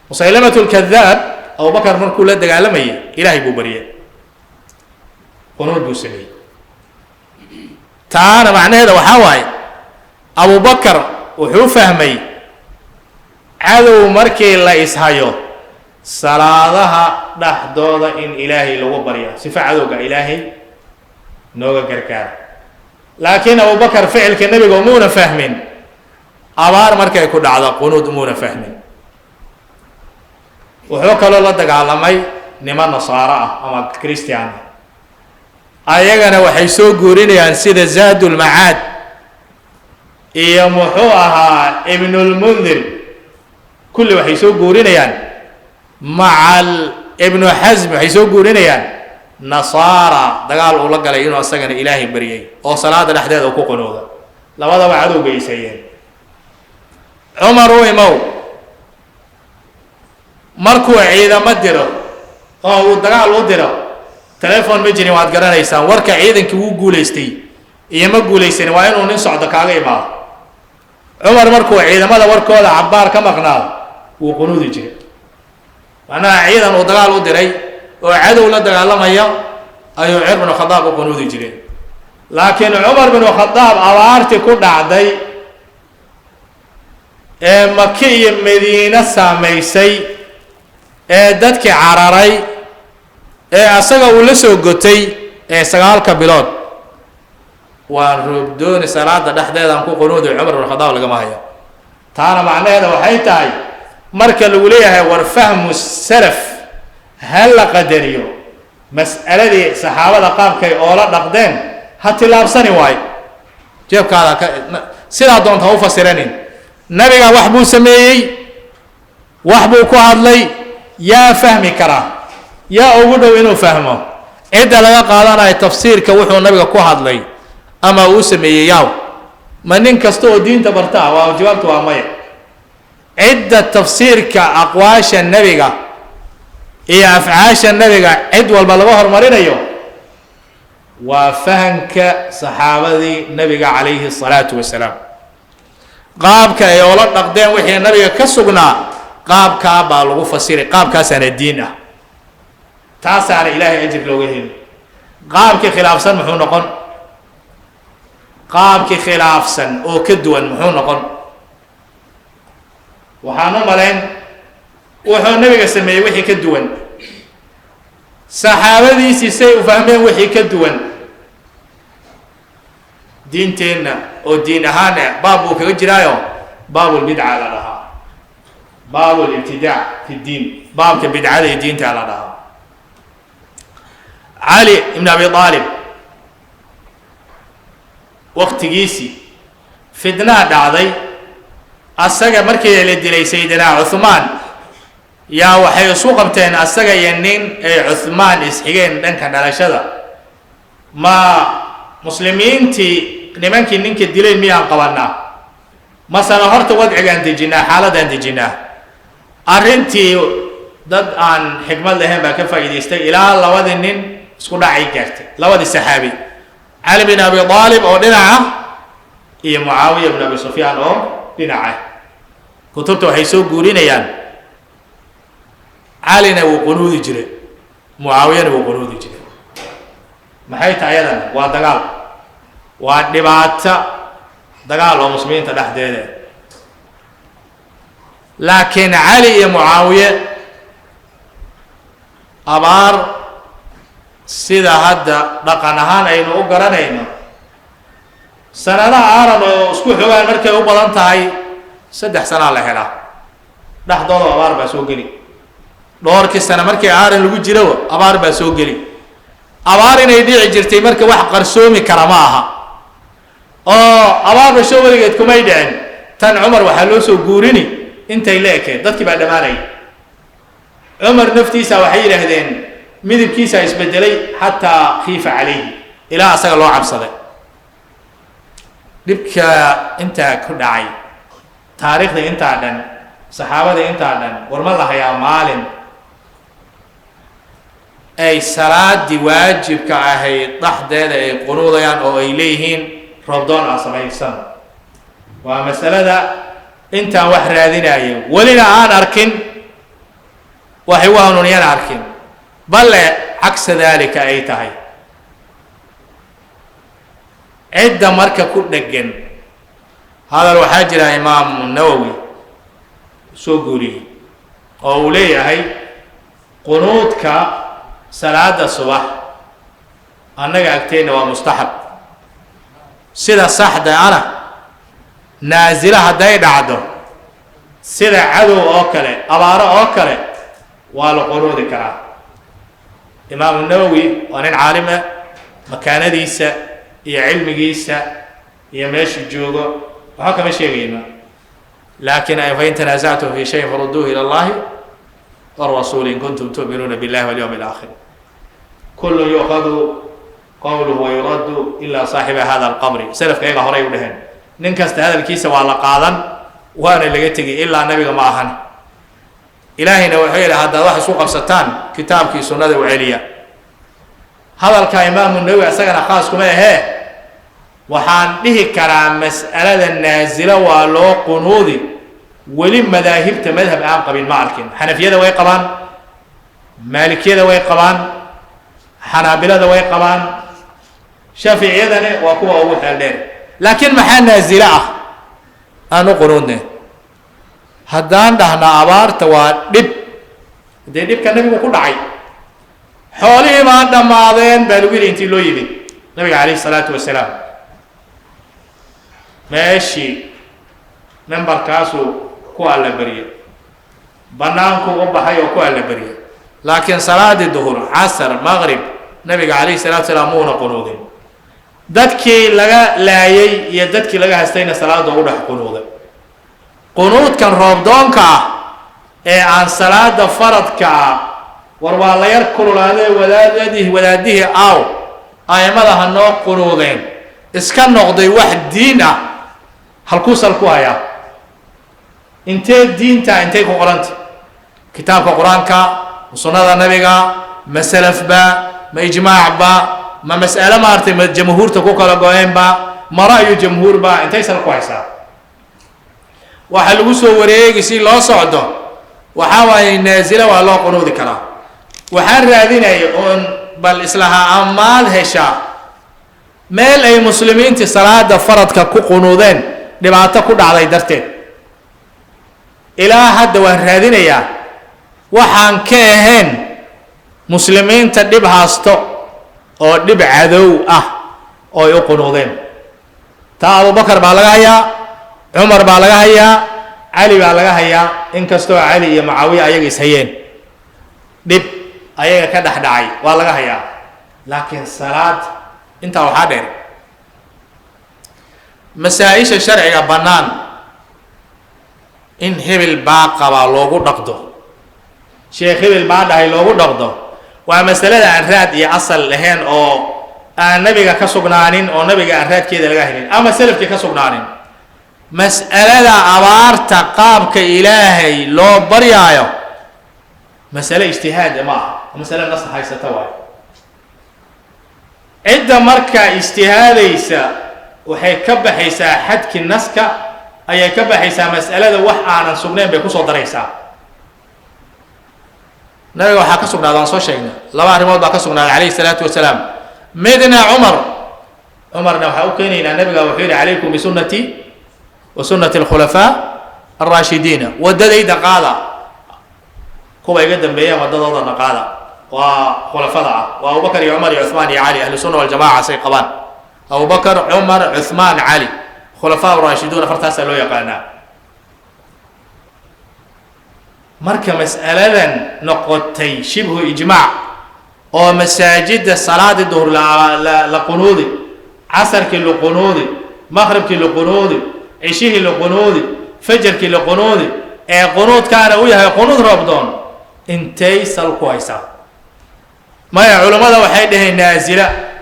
Musaylamatul Kadhaab Abu Bakar markuu la dagaalamay Ilaahay buu bariyay qonod buu sameeyay taana macnaheedu waxa waaye Abu Bakar wuxuu fahmay عدو مركي لا إسهايو صلاة دحدودا إن إلهي لو بريا صفة عدوك إلهي نوغا كركار لكن أبو بكر فعل كالنبي قومونا فهمين أبار مركي يكون على قنود مونا فهمين وحوك الله دقالمي نما نصارى أما كريستيان أيغانا وحيسو قوريني عن سيدة زاد المعاد iyo muxuu ahaa ibnulmundir kulli waxay soo guurinayaan macal ibnu xasm waxay soo guurinayaan nasaara dagaal uu la galay inuu asagana ilaahay baryay oo salaada dhexdeeda uu ku qunooda labadaba cadow bay isayeen cumar u imow markuu ciidamo diro oo uu dagaal u diro telefoon ma jirin waad garanaysaan warka ciidankii wuu guulaystay iyo ma guulaysan waa inuu nin socdo kaaga imaado cumar markuu ciidamada warkooda cabbaar ka maqnaado wuu qunuudi jiray macnaha ciidan uu dagaal u diray oo cadow la dagaalamaya ayuu cumar bin khadaab u qunuudi jiray laakiin cumar bin khadaab abaartii ku dhacday ee maka iyo madiina saamaysay ee dadkii cararay ee asaga uu la soo gotay ee 9 bilood waan roobdooni salaada dhexdeedaan ku qunuudi cumar bin khadaab lagama hayo taana macnaheeda waxay tahay marka lagu leeyahay war fahmu salaf hal la qadariyo mas'aladii saxaabada qaabkay oo la dhaqdeen ha tilaabsani waay jeebkaada sidaa doonta u fasiranin nabiga wax buu sameeyey wax buu ku hadlay yaa fahmi karaa yaa ugu dhow inuu fahmo cidda laga qaadanayo tafsiirka wuxuu nabiga ku hadlay ama uu sameeyey yaaw ma nin kasta oo diinta bartaa waa jawaabtu waa maya cidda tafsiirka aqwaasha nabiga iyo afcaasha nabiga cid walba laga hormarinayo waa fahanka saxaabadii nabiga calayhi salaatu wasalaam qaabka ay ula dhaqdeen wixii nabiga ka sugnaa qaabkaa baa lagu fasiray qaabkaasaana diin ah taasaana ilaahay ajir looga heli qaabkii khilaafsan muxuu noqon qaabkii khilaafsan oo ka duwan muxuu noqon waxaan u malayn wuxuu nabiga sameeyey wixii ka duwan saxaabadiisii say u fahmeen wixii ka duwan diinteenna oo diin ahaan baab buu kaga jiraayo baabulbidca la dhahaa baabulibtidaac fi diin baabka bidcada iyo diinta la dhahaa cali ibn abi aalib waqtigiisii fitnaa dhacday asaga markii la dilay sayidina cuthmaan yaa waxay isu qabteen asaga iyo nin ay cuthmaan isxigeen dhanka dhalashada ma muslimiintii nimankii ninka dilay miyaan qabanaa masana horta wadcigaan dejinaa xaaladaan dejinaa arrintii dad aan xikmad lahayn baa ka faa'iidaystay ilaa labadii nin isku dhacay gaartay labadii saxaabi cali bin abi aalib oo dhinaca iyo mucaawiya bin abi sufyaan oo dhinaca kutubta waxay soo guurinayaan calina wuu qunuudi jiray mucaawiyana wuu qunuudi jiray maxay tahay ayadan waa dagaal waa dhibaato dagaal oo muslimiinta dhexdeeda laakiin cali iyo mucaawiye abaar sida hadda dhaqan ahaan aynu u garanayno sanadaha aaran oo isku xogaan markay u badan tahay 3 sanaa la helaa dhexdooda abaar baa soo geli dhowrkii sano markii aaran lagu jiro abaar baa soo geli abaar inay dhici jirtay marka wax qarsoomi kara ma aha oo abaarba soo weligeed kumay dhicin tan cumar waxaa loo soo guurini intay la ekeen dadkii baa dhammaanayay cumar naftiisa waxay yidhaahdeen midabkiisa isbedelay xataa khiifa calayhi ilaa asaga loo cabsaday dhibka intaa ku dhacay taariikhda intaa dhan saxaabada intaa dhan war ma lahayaa maalin ay salaadii waajibka ahayd dhexdeeda ay qunuudayaan oo ay leeyihiin roobdoon aan samaysan waa masalada intaan wax raadinayo welina aan arkin waxay u hanuuniyaan arkin balle cagsa daalika ay tahay cidda marka ku dhegan hadal waxaa jira imaamu nawowi soo guuriyey oo uu leeyahay qunuudka salaada subax annaga agteenna waa mustaxab sida saxda ana naasila hadday dhacdo sida cadow oo kale abaaro oo kale waa la qunuudi karaa imaamu nawowi waa nin caalima makaanadiisa iyo cilmigiisa iyo meesha joogo وحكم الشيء لكن فإن تنازعتم في شيء فردوه إلى الله والرسول إن كنتم تؤمنون بالله واليوم الآخر كل يؤخذ قوله ويرد إلا صاحب هذا القبر سلف كيغا هوري ودهن ننكست هذا الكيس ولا قادا وانا اللي جتي إلا النبي ما أهن إلهنا وحي هذا واحد سوق ستان كتاب كي سنة وعليا هذا الكإمام النووي أسجن خاص كما هي وحان به كرام مسألة النازلة ولو قنودي ولم مذاهب مذهب عام قبيل معركين حنفية ذا ويقبان مالكية ذا ويقبان حنابلة ذا ويقبان شافعية ذا وقوة أبو حالدين لكن محل نازلة أنو قنودنا هدان دهنا أبار توا دب دب كان نبي وكل عي حوله ما دماغين بلوغير انتي لو يبي النبي عليه الصلاة والسلام ماشي نمبر كاسو كو على بريه بنانكو وبحيو كو على بريه لكن صلاة الظهر عصر مغرب النبي عليه الصلاة والسلام مو قنودين ددكي لغا لايي يا ددكي لغا هستين صلاة الظهر قنودين قنود كان رمضانك عن صلاة فرضك وروا يركل ولاده أو أيمدها النوع قنودين إسكان نقضي واحد دينه هالكوس الكوايا انتي دين تا انتي قرانت كتاب القرآن كا وسنة النبي مسلف با ما إجماع با ما مسألة ما أرتي ما جمهور تكوك على قوين با ما رأي جمهور با انتي سال كويسة وحلوسو وريق يصير لا صعده وحاول نازله ولا قنود كلا وحر هذين يقول بل إصلاح أعمال هشا مال أي مسلمين تصلاة فرض ككو قنودين dhibaato ku dhacday darteed ilaa hadda waan raadinayaa waxaan ka ahayn muslimiinta dhib haasto oo dhib cadow ah oo ay u qunuudeen taa Abu Bakar baa laga hayaa Umar baa laga hayaa Ali baa laga hayaa inkastoo Ali iyo Muawiya ayaga is hayeen dhib ayaga ka dhaxdhacay waa laga hayaa laakiin salaad inta waxa dheer مسائش الشرع بنان إن هبل باقبا لوغو دقدو شيخ هبل بعد هاي لوغو دقدو ومسألة الراد يأصل لهن أو النبي كسبنانين أو نبي الراد كده لجاهلين أما سلف كسبنانين مسألة أبار تقاب كإلهي لو بريايو مسألة اجتهاد ما مسألة نص هاي ستوى عند مركا اجتهاد يسا waxay ka baxaysaa xadki naska ayay ka baxaysaa mas'alada wax aanan sugnayn bay ku soo daraysaa nabiga waxa ka sugnaadan soo sheegnay laba arrimood baa ka sugnaaday alayhi salaatu wasalaam midna umarna waxa uu keenayna nabiga wuxuu yiri alaykum bi sunnati wa sunnati al-khulafa ar-rashidin wadadayda qaada kuwa iga dambeeyay wadadooda qaada wa khulafada wa Abu Bakar iyo Umar iyo Uthman iyo Ali ahlu sunna wal jamaa say qabaan أبو بكر عمر عثمان علي خلفاء الراشدون فرتاس لو يقانا مركا مسألة نقطتي شبه إجماع أو مساجد صلاة الظهر لقنود عصر كل قنود مغرب كل قنود عشيه لقنود فجر كل قنود قنود كان وياها قنود رمضان انتي سال كويسة ما علماء وحيده نازلة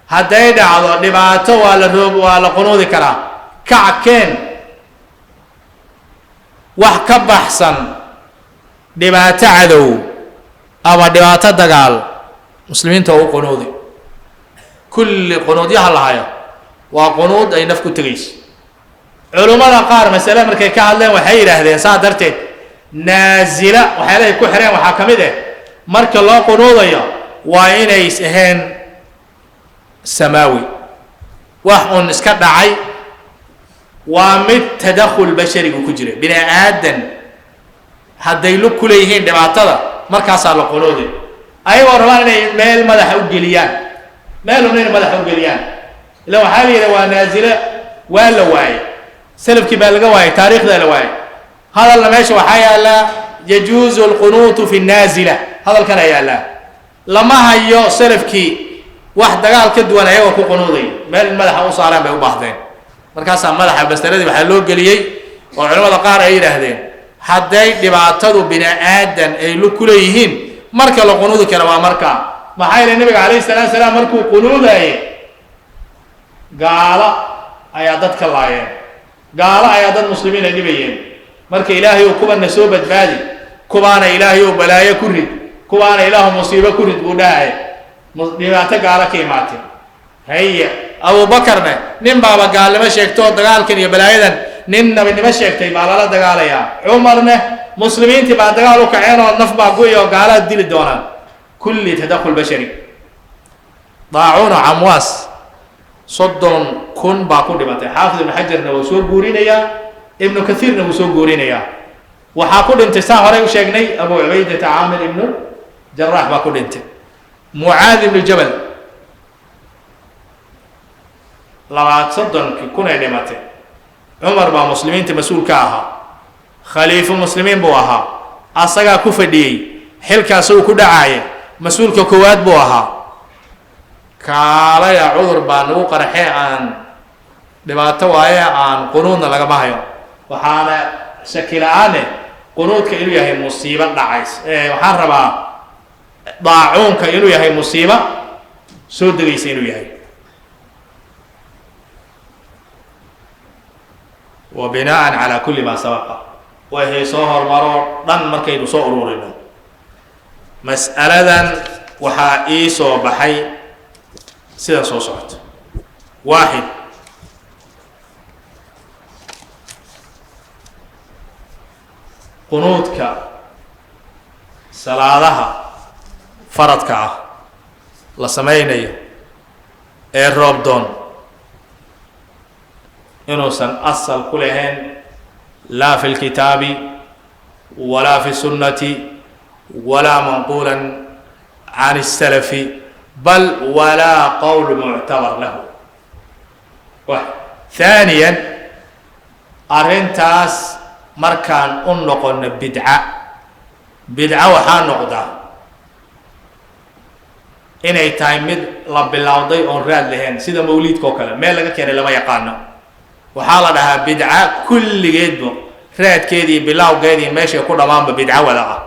hadday dhacdo dhibaato waa la qunuudi karaa kacakeen wax ka baxsan dhibaato cadow ama dhibaato dagaal muslimiinta oo qunuudi kulli qunuudyaha la hayo waa qunuud ay nafku tagayso culimada qaar mas'ala markay ka hadleen waxay yiraahdeen saa darteed naazila waxay ku xireen waxa kamid ah marka loo qunuudayo waa inay ahayn سماوي وحن اسكت دعي ومد تدخل بشري وكجري بني آدم هديلو كليهين دبعتها مركز على قنودي أيوة روانا مال مدح وجليان ماله منين مدح وجليان لو حالي لو نازلة ولا واي سلف كبال جواي تاريخ ذا لواي هذا اللي ماشي وحيا لا يجوز القنوت في النازلة هذا الكلام يا لا لما هيو سلف كي واحد دقال كدوان أيوة كو قنوضي مال المدح وصاران بيو باحدين markaasaa madaxa masaladii waxaa loo geliyey oo culamada qaar ay yidhaahdeen hadday dhibaatadu bini aadan ay lu ku leeyihiin marka la qunuudi kara waa markaa maxaa yeelay nabiga calayhi salaatu salaam markuu qunuudaye gaalo ayaa dad ka laayeen gaalo ayaa dad muslimiin ay dhibayeen marka ilaahay uu kuwana soo badbaadi kuwaana ilaahay uu balaayo ku rid kuwaana ilaahu musiibo ku rid buu dhahay dhibaato gaalo ka imaatay haya abubakarna nin baaba gaalnimo sheegtoo dagaalkan iyo balaayadan nin nabinimo sheegtay baa lala dagaalayaa cumarna muslimiintii baa dagaal u kaceen oo naf baa guy oo gaalaad dili doonaan kulli tadakhul bashari daacuuna camwaas 30,000 baa ku dhimatay xaafid ibn xajarna wuu soo guurinayaa ibnu kathiirna wuu soo guurinayaa waxaa ku dhintay saa horey u sheegnay abu cubaydata caamir ibnu jaraax baa ku dhintay mucaad ibnu jabal 30,000 ay dhimatay cumar baa muslimiinta mas-uul ka ahaa khaliifo muslimiin buu ahaa asagaa ku fadhiyey xilkaas uu ku dhacaaya mas-uulka koowaad buu ahaa kaalaya cudur baa nagu qarxee aan dhibaato waaye aan qunuudna lagama hayo waxaana shaki la-aane qunuudka inuu yahay musiibo dhacays waxaan rabaa daacuunka inuu yahay musiibo soo degaysa inuu yahay وبناء على كل ما سبق وهي صهر مرور دن مركي سو ururino mas'aladan waxa ii soo baxay sida soo socota واحد qunuudka salaadaha faradka ah la samaynayo ee roob doon inuusan asal ku lahayn laa fi lkitaabi walaa fi sunnati walaa manquulan can الsalafi bal walaa qowl muctabar lahu ثانيا arrintaas markaan u noqono bidca waxaa noqdaa inay tahay mid la bilowday oon raad lahayn sida mawliidka oo kale meel laga keenay lama yaqaano waxaa la dhahaa bidca kulligeedba raadkeedii bilowgeedii meeshay ku dhammaanba bidco wada ah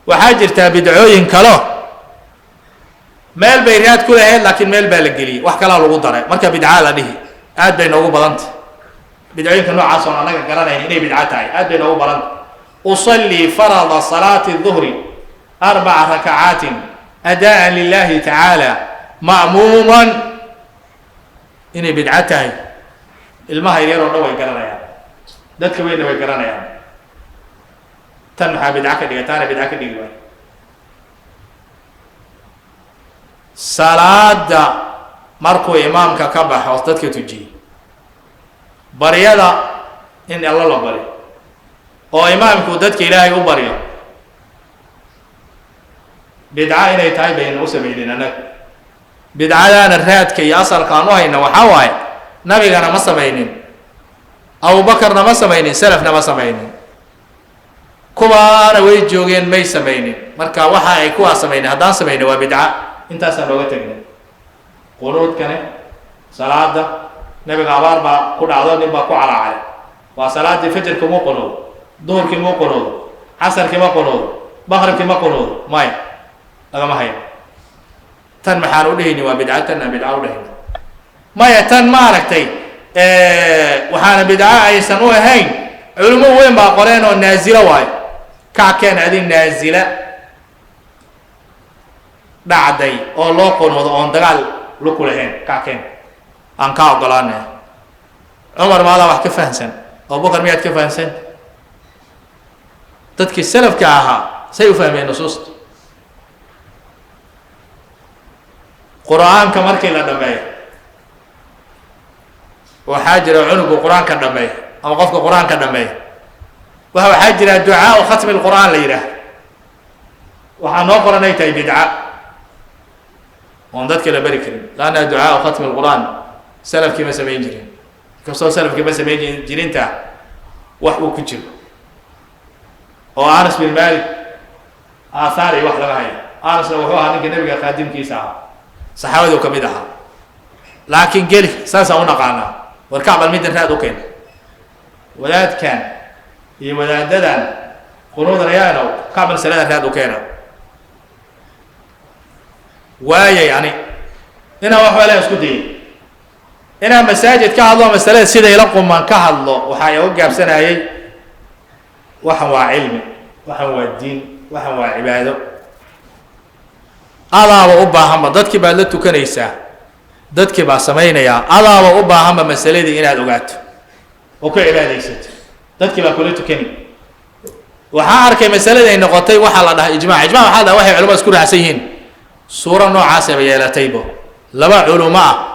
waxaa jirtaa bidcooyin kalo meel bay raad ku lahayd laakiin meel baa la geliyey wax kalaa lagu daray marka bidca la dhihi aad bay noogu badantay bidcooyinka noocaas oon annaga garanayn inay bidco tahay aad bay noogu badantay usallii farada salaati duhri 4 rakacaatin adaan lilahi tacaala ma'muuman inay bidco tahay ilmaha yaryar oo dhan way garanayaan dadka weynna way garanayaan tan maxaa bidco ka dhiga taana bidco ka dhigi waay salaada markuu imaamka ka baxo dadka tujiyey baryada in alla la baryo oo imaamku dadka ilaahay u baryo bidco inay tahay bayna u samaynin annaga bidcadaana raadka iyo asalka aan u hayna waxaa waaye nabigana ma samaynin abubakarna ma samaynin salafna ma samaynin kuwaana way joogeen may samaynin marka waxa ay kuwaa samaynin haddaan samaynin waa bidca intaasaan looga tegnay qunuudkane salaada nabiga abaar baa ku dhacdo nin baa ku calaacay waa salaadii fajrka muu qunuudo duhurkii muu qunuudo casarkii ma qunuudo maqribkii ma qunuudo maya lagama hayo tan maxaan u dhehayni waa bidca tan aan bidca u dhehayni maya tan ma aragtay waxaana bidca aysan u ahayn culimo weyn baa qoreen oo naazilo waayo kackeen adin naazila dhacday oo loo qunuudo oon dagaal luku lahayn kackeen aan ka ogolaanay cumar maadaa wax ka fahansan abubakar miyaad ka fahansan dadkii salafka ahaa say u fahmeen nusuusta qur-aanka markii la dhameeyo waxaa jira cunugu qur-aanka dhameeyo ama qofka qur-aanka dhameeyo waxaa jira ducaau khatmi lqur'aan la yidhaah waxaa noo qoran ay tahay bidca oon dadka la bari karin laanna ducaau khatmi lqur'aan salafkii ma samayn jirin kastoo salafkii ma samayn jirinta wax uu ku jiro oo anas bin malik aahaar iyo wax laga hayo anasna wuxuu ahaa ninka nabiga qaadimkiisa ahaa saxaabadu ka mid ahaa laakiin geli saasaan u naqaanaa والكعب الميدان هذا وكين ولاد كان هي ولاد ددان قنود ريانو كعب السلام هذا وكين وايا يعني هنا وحوالي اسكتي هنا مساجد كهضوا مسألة سيدة يلقوا من كهضوا وحيا وقع بسنة هي وحوا علم وحوا الدين وحوا عباده الله وأبا هم ضدك بالتو كنيسة ضدك بسمينا يا الله وأبا هم مسألة دي إنها دوقات وكل عبادة يست ضدك بكلتو كني وحارك مسألة دي نقطي وحلا ده إجماع هذا واحد علماء سكون عسيين سورة نوع عسى يا تيبو لبا علماء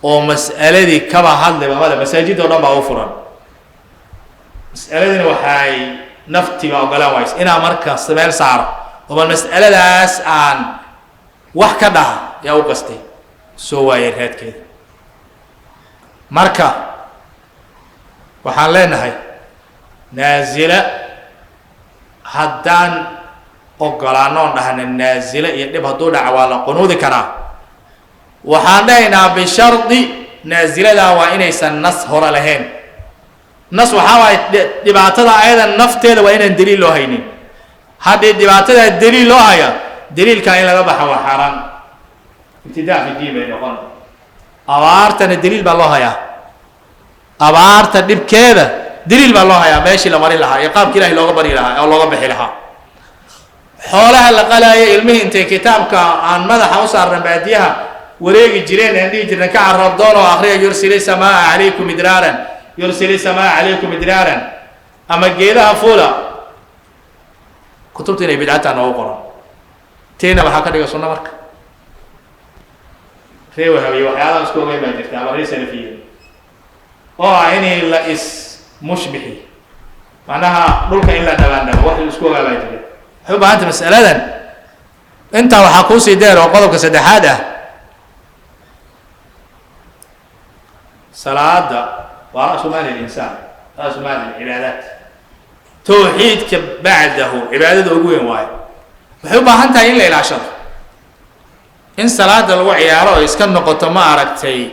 ومسألة دي كما حد بماذا مساجد ولا معوفرا مسألة دي وحاي نفتي ما قلا وايس إنا مركز سمير سعر وما المسألة داس عن وحكدا يا وقستي سوى يرهد كده مركز وحان لنا هاي نازلة هدان وقلانون دهن النازلة يدب هدو دعوالا قنود كنا وحان لنا بشرط نازلة دا وإنيس النص هورا لهين نص وحاوة دبعتها أيضا نفتيد وإن الدليل له هيني هذه دبعتها الدليل له هيا دليل كان إلا ربح وحرام ابتداء في الدين بين يقول أوارتن الدليل بالله هيا أوارتن دب كذا دليل بالله هيا ماشي لمري لها يقام كله لو غبري لها أو لو غبح لها حولها لقلا علمه أنت كتابك عن ماذا حوصل رباديها وريق الجيران عندي جرنا كعرب دور وآخرها يرسل السماء عليكم مدرارا يرسل السماء عليكم مدرارا أما جيلها فولا كتبتني بدعتها نوقرا تينا بحكي لك سنة مرك فيه هبي وحياة مسكوه ما يجري أما ليس فيه عيني إلا إس مشبهي معناها نلك إلا نبان واحد مسكوه ما يجري حب أنت مسألة أنت وحكوسي دير وقضبك سدحادة صلاة ورأس مال الإنسان رأس مال العبادات توحيدك بعده عبادته أقوين واي وحبها أنت إلا إلى عشر إن صلاة الوعي يارو يسكن نقطة ما أركتي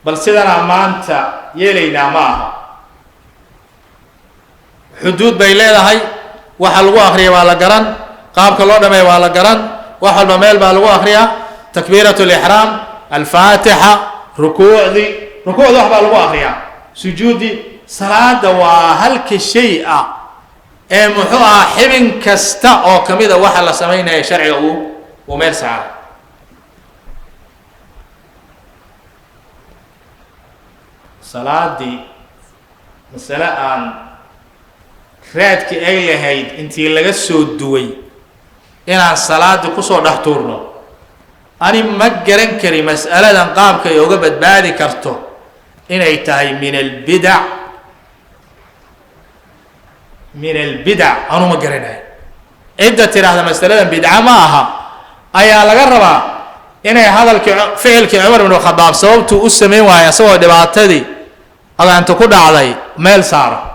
بل سيدنا ما أنت يلينا معها حدود بيلينا هاي وحلو آخرية ولا قرن قابك الله دمي ولا قرن وحل بميل بالو آخرية تكبيرة الإحرام الفاتحة ركوع ذي وحبا بالو آخرية سجودي صلاة وهلك شيء محوها حبن كستا أو كميدا وحلا سمينا شرعي ومير سعر صلاة دي مسألة عن راتك أي لهيد انتي لغا سودوي إنا الصلاة دي كسو دحتورنا أني مجرن كري مسألة دان قابك يوغا بدبادي كرتو إنا يتهي من البدع أنا مجرنها إذا ترى هذا مسألة بدعة معها أيها لقربا إن هذا الفعل كعمر بن الخطاب سوته أسمي وهي سوى دبعتدي على أن تكون علي ميل سارة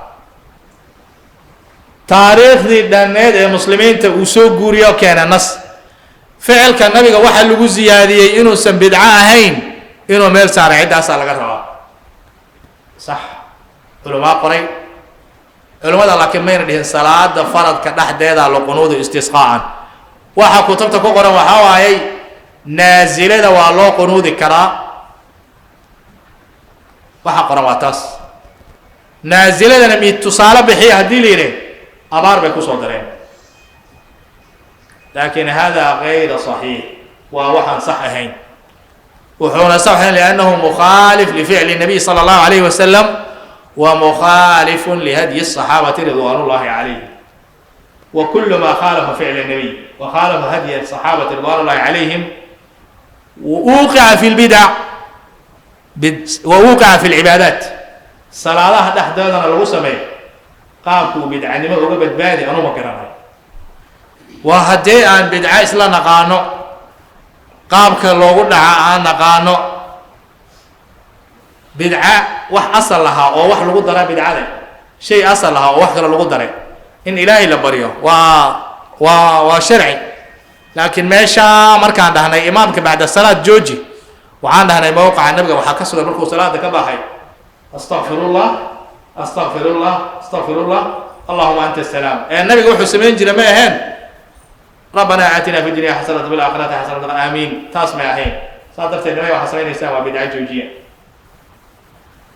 تاريخ ذي الدنيا المسلمين تأسوق جوريا كان نص فعل كان النبي واحد لجوز زيادة إنه سم بدعة هين إنه ميل سارة عدة سال لقربا صح علماء قري علماء لكن ما يردين صلاة فرض كدحديد على قنود استسقاء waxa kutubta ku qoran waxa waayay naazilada waa loo qunuudi karaa waxa qoran waa taas naaziladana mid tusaale bixiya hadii la yiraahdo abaar bay ku soo dareen laakiin hada غير صحيح ووحن صح ahayn وحنا صح لانه مخالف لفعل النبي صلى الله عليه وسلم ومخالف لهدي الصحابه رضوان الله عليهم وكل ما خالف فعل النبي وخالف هدي الصحابة رضوان الله عليهم ووقع في البدع ووقع في العبادات صلاة دحدنا الوسمي قاموا بدعة ما وقبت بادي أنا ما كرهها وهدي أن بدعة إسلا نقانو قام كلو دعاء نقانو بدعة وح أصل لها أو وح لو درا بدعة شيء أصل لها أو وح كلا لو درا إن إلهي لبريو وشرعي لكن ماشى مركان دهنا إمامك بعد الصلاة جوجي وعندنا موقع النبي وحكسر بركو صلاة كباحي أستغفر الله أستغفر الله أستغفر الله اللهم أنت السلام. النبي يقول حسمين جرمين ربنا آتنا في الدنيا حسنة وفي الآخرة حسنة آمين تاسمع حين صادرت النبي وحسنين يساوى بدعة جوجية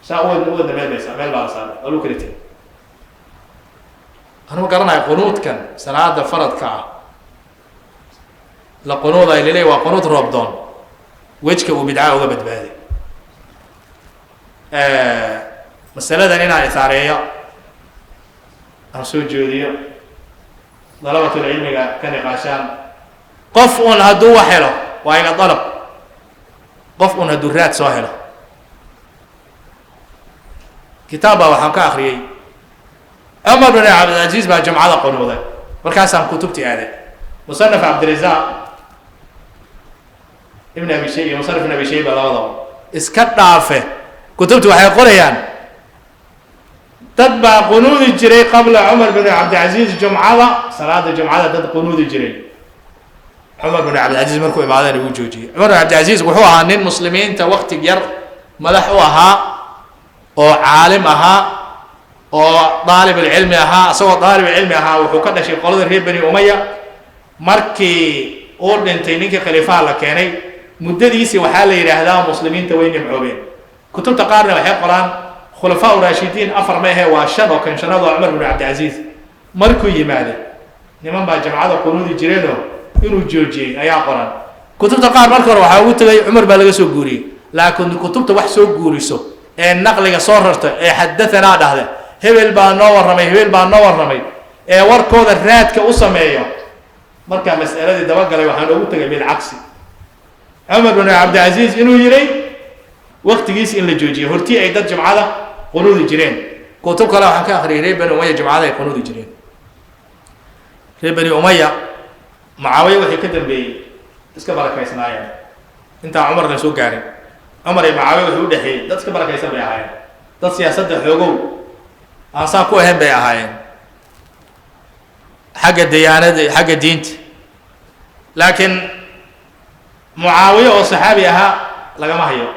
سأقول نقول دمال بيسا مال بارسال أقولوا كريتين أنا قرنا قنوت كان سنة فرض كعب لقنوت إلى لي وقنوت ربضان وجهك وبدعة وجبت بهذه مسألة هنا إثارية أرسول جودية طلبة العلم كان قاشان قف هدو حلو وأين طلب قف هدورات سهلة كتابة وحنك آخرية عمر بن عبد العزيز مع جمعة قنوده مركزان كتبتي هذا مصنف عبد الرزاق ابن أبي شيبة مصنف ابن أبي شيبة لا وضع اسكت عارفه كتبت وحي قريان تتبع قنود الجري قبل عمر بن عبد العزيز جمعة صلاة الجمعة تتبع قنود الجري عمر بن عبد العزيز مركو إبادة وجوجي عمر بن عبد العزيز وحوها أن المسلمين توقت ير ملحوها أو عالمها أو طالب العلم أها سوى طالب العلم أها وحكنا شيء قالوا ذي بني أمية مركي أوردن تينيك خليفة لكاني مدة وحالة إلى هذا مسلمين توين معوبين كتب تقارن وحي القرآن خلفاء راشدين أفر ما هي واشد وكان شناد عمر بن عبد العزيز مركو يماله نمان بعد جماعة قنود جرينه إنه جوجي أي قرآن كتب تقارن مركو وحاولت عمر بلغ سوق جوري لكن كتب توح سوق جوري سو النقل صورته حدثنا هذا هبل بان نور رمي هبل بان نور رمي وركود الرات كأسميه مركا مسألة دوجر وحنقول بالعكس عمر بن عبد العزيز إنه يري وقت جيس إن الجوجي هرتي عدد جمعة قنود الجيران كتب كلا حكى آخر ريب بن أمية جمعة قنود الجيران ريب بن أمية معاوية وحي كتب بي اسكبر كيس نايا أنت عمر لسوق قاري عمر معاوية وحي ودحي ده اسكبر كيس بيعاين ده سياسة حقوق أنصاكو هم بيعاين حق الديانة حق الدين لكن معاوية وصحابيها لقما هيو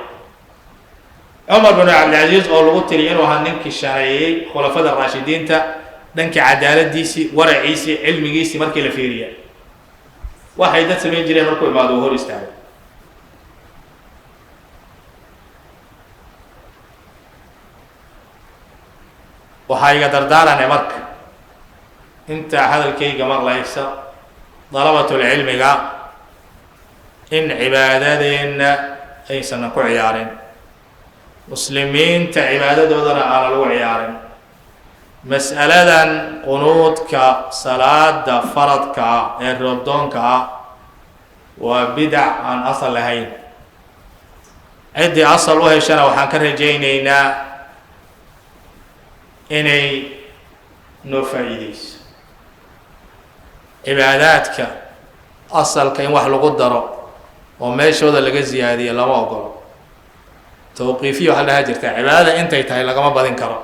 عمر بن عبد العزيز أو لغو تريين وهننك الشرعي خلفاء الراشدين تا دنك عدالة ديسي ورعيسي علم جيسي مركي لفيريا واحد سمين جري مركو ما ظهور استعمل وهاي دردارة مرك انت هذا الكي جمر لا يكسر طلبة العلم قا إن عبادتين أي سنكو عيارين مسلمين تعبادة دودنا على لو عيارين مسألة قنوت كصلاة فرض كالربدون وبدع عن أصل لهين عدي أصل وهي شنا وحنكر جينينا إني نفعيديس عباداتك أصل كين وحلو قدره وما يشود اللي زيادة لا ما أقول توقيفي وحلا هاجرت عبادة أنت يتهي لك ما بدين كرا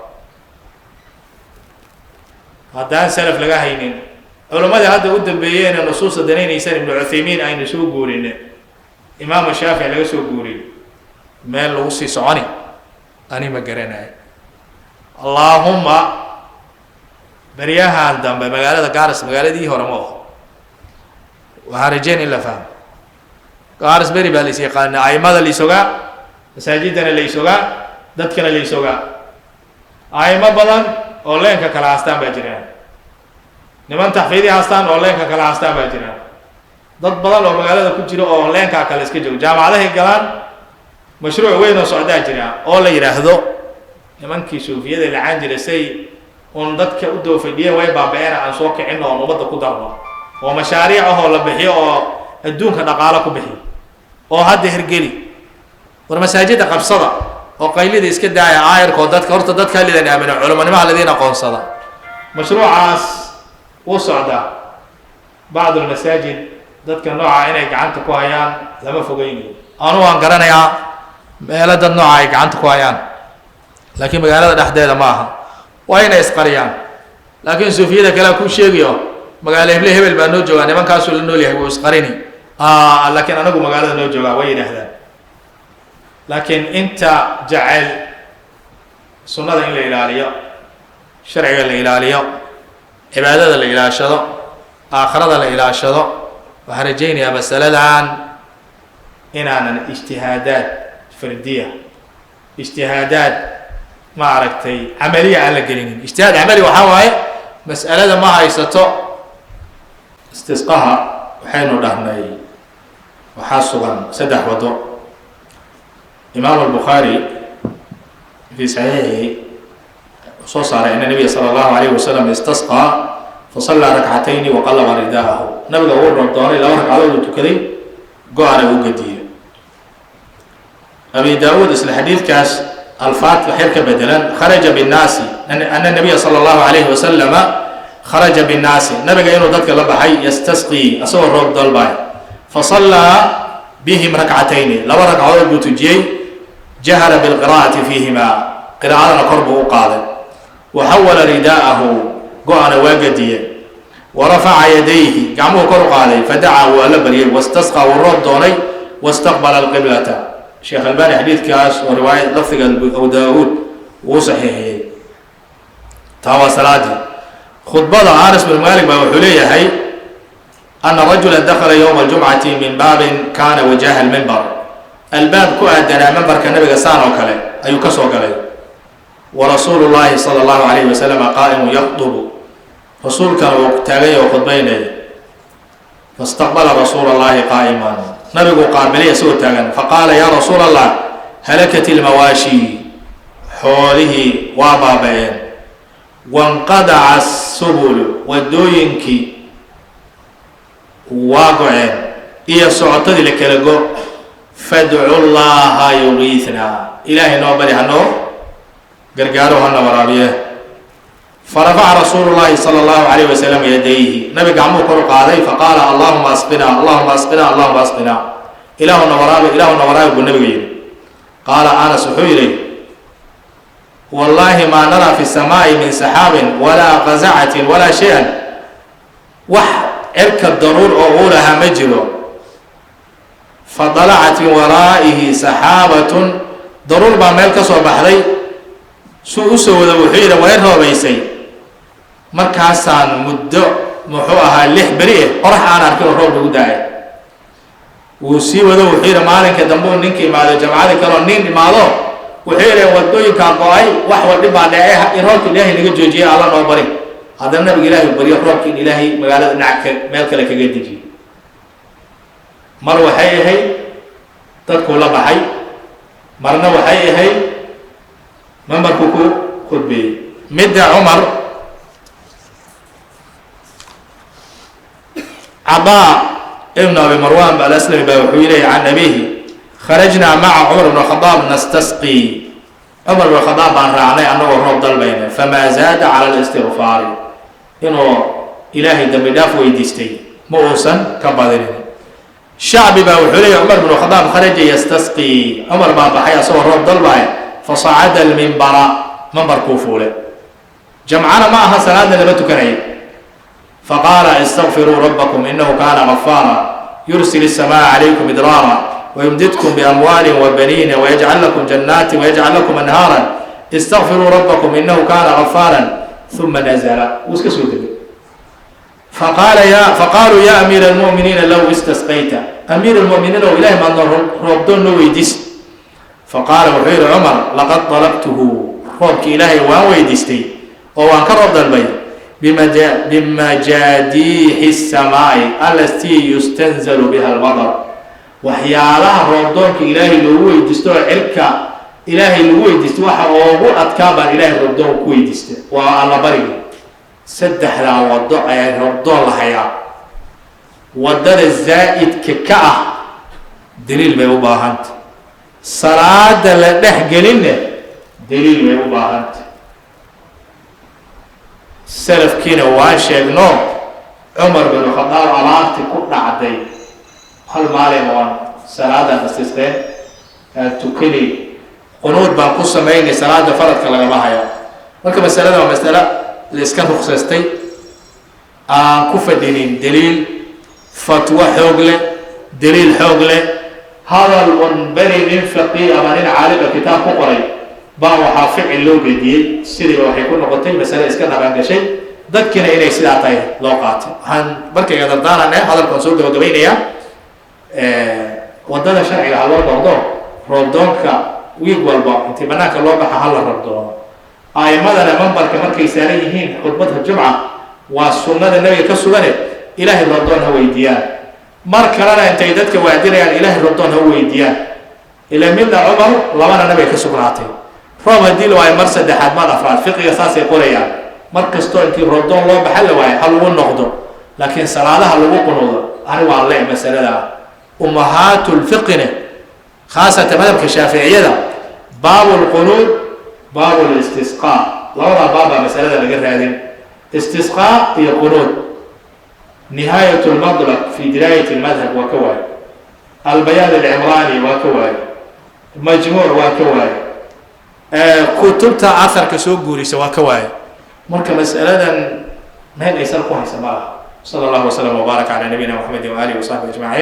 هذا سلف لقاه هينين علماء هذا قد بيين النصوص الدينية يسأل ابن عثيمين أين سوق قولين إمام الشافعي لقى سوق قولين ما الوصي صعني أنا ما قرينا اللهم برياها عندهم بمقالة قارس مقالة دي هرموه وهارجين إلا فهم قارس بري باليسي قالنا أيماد اللي سوقا مساجدنا اللي سوقا دتكنا اللي سوقا أيماد بدن أولين ككلا أستان بجريان نمان تحفيدي أستان أولين ككلا أستان بجريان ضد بدن لو مقالة كتير أولين ككلا إسكجو جامعة ده كلام مشروع وين السعودية جريان أولي يرهدو نمان كيسوفيا اللي عندي لسي وندك أدو في الدنيا وين بابينا عن سوق عنا ونبض كدرنا ومشاريعه ولا بحيه الدون كدقالك بحي oo hadda hirgeli war masaajida qabsada oo qaylida iska daaya aayirka dadka horta dadka lidan aamina culimada ladina qoonsada mashruucaas oo socda بعض المساجد dadka nooca inay gacanta ku hayaan lama fogeynayo aanu waan garanayaa meelada nooca ay gacanta ku hayaan laakiin magaalada dhaxdeeda ma aha waa inay isqariyaan laakiin suufiyada kala ku sheegayo magaalada hebel baa noo jooga nimankaas oo la nool yahay oo isqarini لكن أنا أقول مقالة نوجوا وين هذا لكن أنت جعل سنة إلا إلالية شرع إلا إلالية عبادة إلا إلاشة آخرة إلا إلاشة وحرجيني مسألة عن إن أنا اجتهادات فردية اجتهادات ما عرفتي عملية على قليل اجتهاد عملي وحواي مسألة ما هيستو استسقاها وحين دهني وحاسبا سدح وضوء إمام البخاري في صحيحه صوص على أن النبي صلى الله عليه وسلم استسقى فصلى ركعتين وقلب رداءه نبي أول رمضان لو ركع على تكذي قال وقديه أبي داود اسم الحديث كاس الفات وحرك بدلا خرج بالناس أن النبي صلى الله عليه وسلم خرج بالناس نبي إنه ذاتك الله حي يستسقي أصور رب ضلباي فصلى بهم ركعتين لو ركع على تجي جهر بالقراءة فيهما قراءة قربه قاضي وحول رداءه قعن وقديه ورفع يديه قعمه قرقالي فدعا ولبري واستسقى والرب دوني واستقبل القبلة شيخ الباني حديث كاس ورواية لفظ أبو داود وصحيحه تاوى صلاتي خطبة عارس بن مالك وحلية هي أن رجلا دخل يوم الجمعة من باب كان وجاه المنبر الباب كأدنا منبر كالنبي سانو كله أي كسو كله ورسول الله صلى الله عليه وسلم قائم يخطب رسول كان وقتاغي وخطبين فاستقبل رسول الله قائما نبي قابلية سوء تاغن فقال يا رسول الله هلكت المواشي حوله وابابين وانقطع السبل والدوينك واقعين إيا سعطة لك لقو فادعوا الله يغيثنا إلهي نوبري هنو قرقارو هنو ورابيه فرفع رسول الله صلى الله عليه وسلم يديه نبي قاموا قرق عليه فقال اللهم اسقنا اللهم اسقنا اللهم اسقنا إلهنا ورابي بالنبي قال أنس حيري والله ما نرى في السماء من سحاب ولا قزعة ولا شيء وح اركب ضرور أغولها مجره فطلعت من ورائه سحابة ضرور بعمل كسر بحري سوء سوى وحيرة ويرها بيسي markaasaan muddo muxuu ahaa 6 bari qorax aan arkin roob ugu daay wuu sii wado wuxuu yiri maalinka dambe ninkii imaado jamacada kale nin imaado wuxuu yiri wadooyinka qoay wax wadi baa dhacay roobka ilaahay naga joojiyay alla noo bari hadana nabiga ilaahay bari roobka ilaahay magaalada dhinac meel kale kaga diji mar waxay ahayd dadku la baxay marna waxay ahayd mambarku ku khudbay midda Umar عطاء ابن أبي مروان بالأسلم بوحويله عن أبيه خرجنا مع عمر بن الخطاب نستسقي عمر بن الخطاب عن رعني أنه الرب ضل بينه فما زاد على الاستغفار إنه إلهي دم داف ويديستي مؤسا كبادرين شعبي بوحويله عمر بن الخطاب خرج يستسقي عمر بن بحيا صور الرب ضل بينه فصعد المنبر منبر كوفوله جمعنا معها صلاة لبتو كرعي فقال استغفروا ربكم إنه كان غفارا يرسل السماء عليكم مدرارا ويمددكم بأموال وبنين ويجعل لكم جنات ويجعل لكم أنهارا استغفروا ربكم إنه كان غفارا ثم نزل فقالوا يا أمير المؤمنين لو استسقيت أمير المؤمنين وإله من ربضون ويدس فقال وحير عمر لقد طلبته ربك إلهي ويدستي وأنكر رب البيت بمجاديح السماء التي يستنزل بها المطر وحيالها رمضان إلهي لوي دستور علكا إلهي لوي دستور وحاوه أتكابا إلهي رمضان كوي دستور وعلى بري سدح لا وضع رمضان لحياة ودر الزائد ككأة دليل بيوباهانت صلاة لنحقلن دليل بيوباهانت سلف كينا واشيغنو عمر بن الخطاب علامتي كنا عدي هل مالي موان صلاة استسقاء تكلي قنوت بان قصة ميني صلاة فرد كلا ما هيا ولكن مسألة الإسكان خصيصتي كفة دينين دليل فتوى حوغلة دليل حوغلة هذا المنبري من فقيه أمانين عالم كتاب قري waxaa ficil loo gediyey sidii waxay ku noqotay masale iska dhaqan gashay dadkina inay sidaa tahay loo qaatay waxaan markayga dardaaranahay hadalkan soo gabagabaynayaa wadada sharciga ha loo noqdo roobdoonka wiig walba intii banaanka loo baxa ha la rabdoono aa'imadana mambarka markay saaran yihiin khudbada jumca waa sunnada nabiga ka sugane ilaahay roobdoon ha weydiiyaan mar kalena intay dadka waadinayaan ilaahay roobdoon ha weydiiyaan ilaa midna cumar labana nabiga ka sugnaatay roob haddii la waayo mar saddexaad mar afraad fiqiga saasay qorayaan mar kastoo intii roobdoon loo baxa la waayo ha lagu noqdo laakiin salaadaha lagu qunuudo ani waa le masalada ummahaatu lfiqine khaasatan madhabka shaaficiyada baabu lqunuud baabu listisqaa labada baabbaa masalada laga raadin istisqaa iyo qunuud nihaayat lmadlab fi diraayat lmadhab waa ka waayo albayaan alcimraani waa ka waayo majmuuc waa ka waayo kutubta aharka soo guurisa waa ka waayo marka masaladan meel aysan ku haysa ma aha sala allahu wasalam wabaarak calaa nabiyina maxamedin waaalihi wasaxbi ajmaciin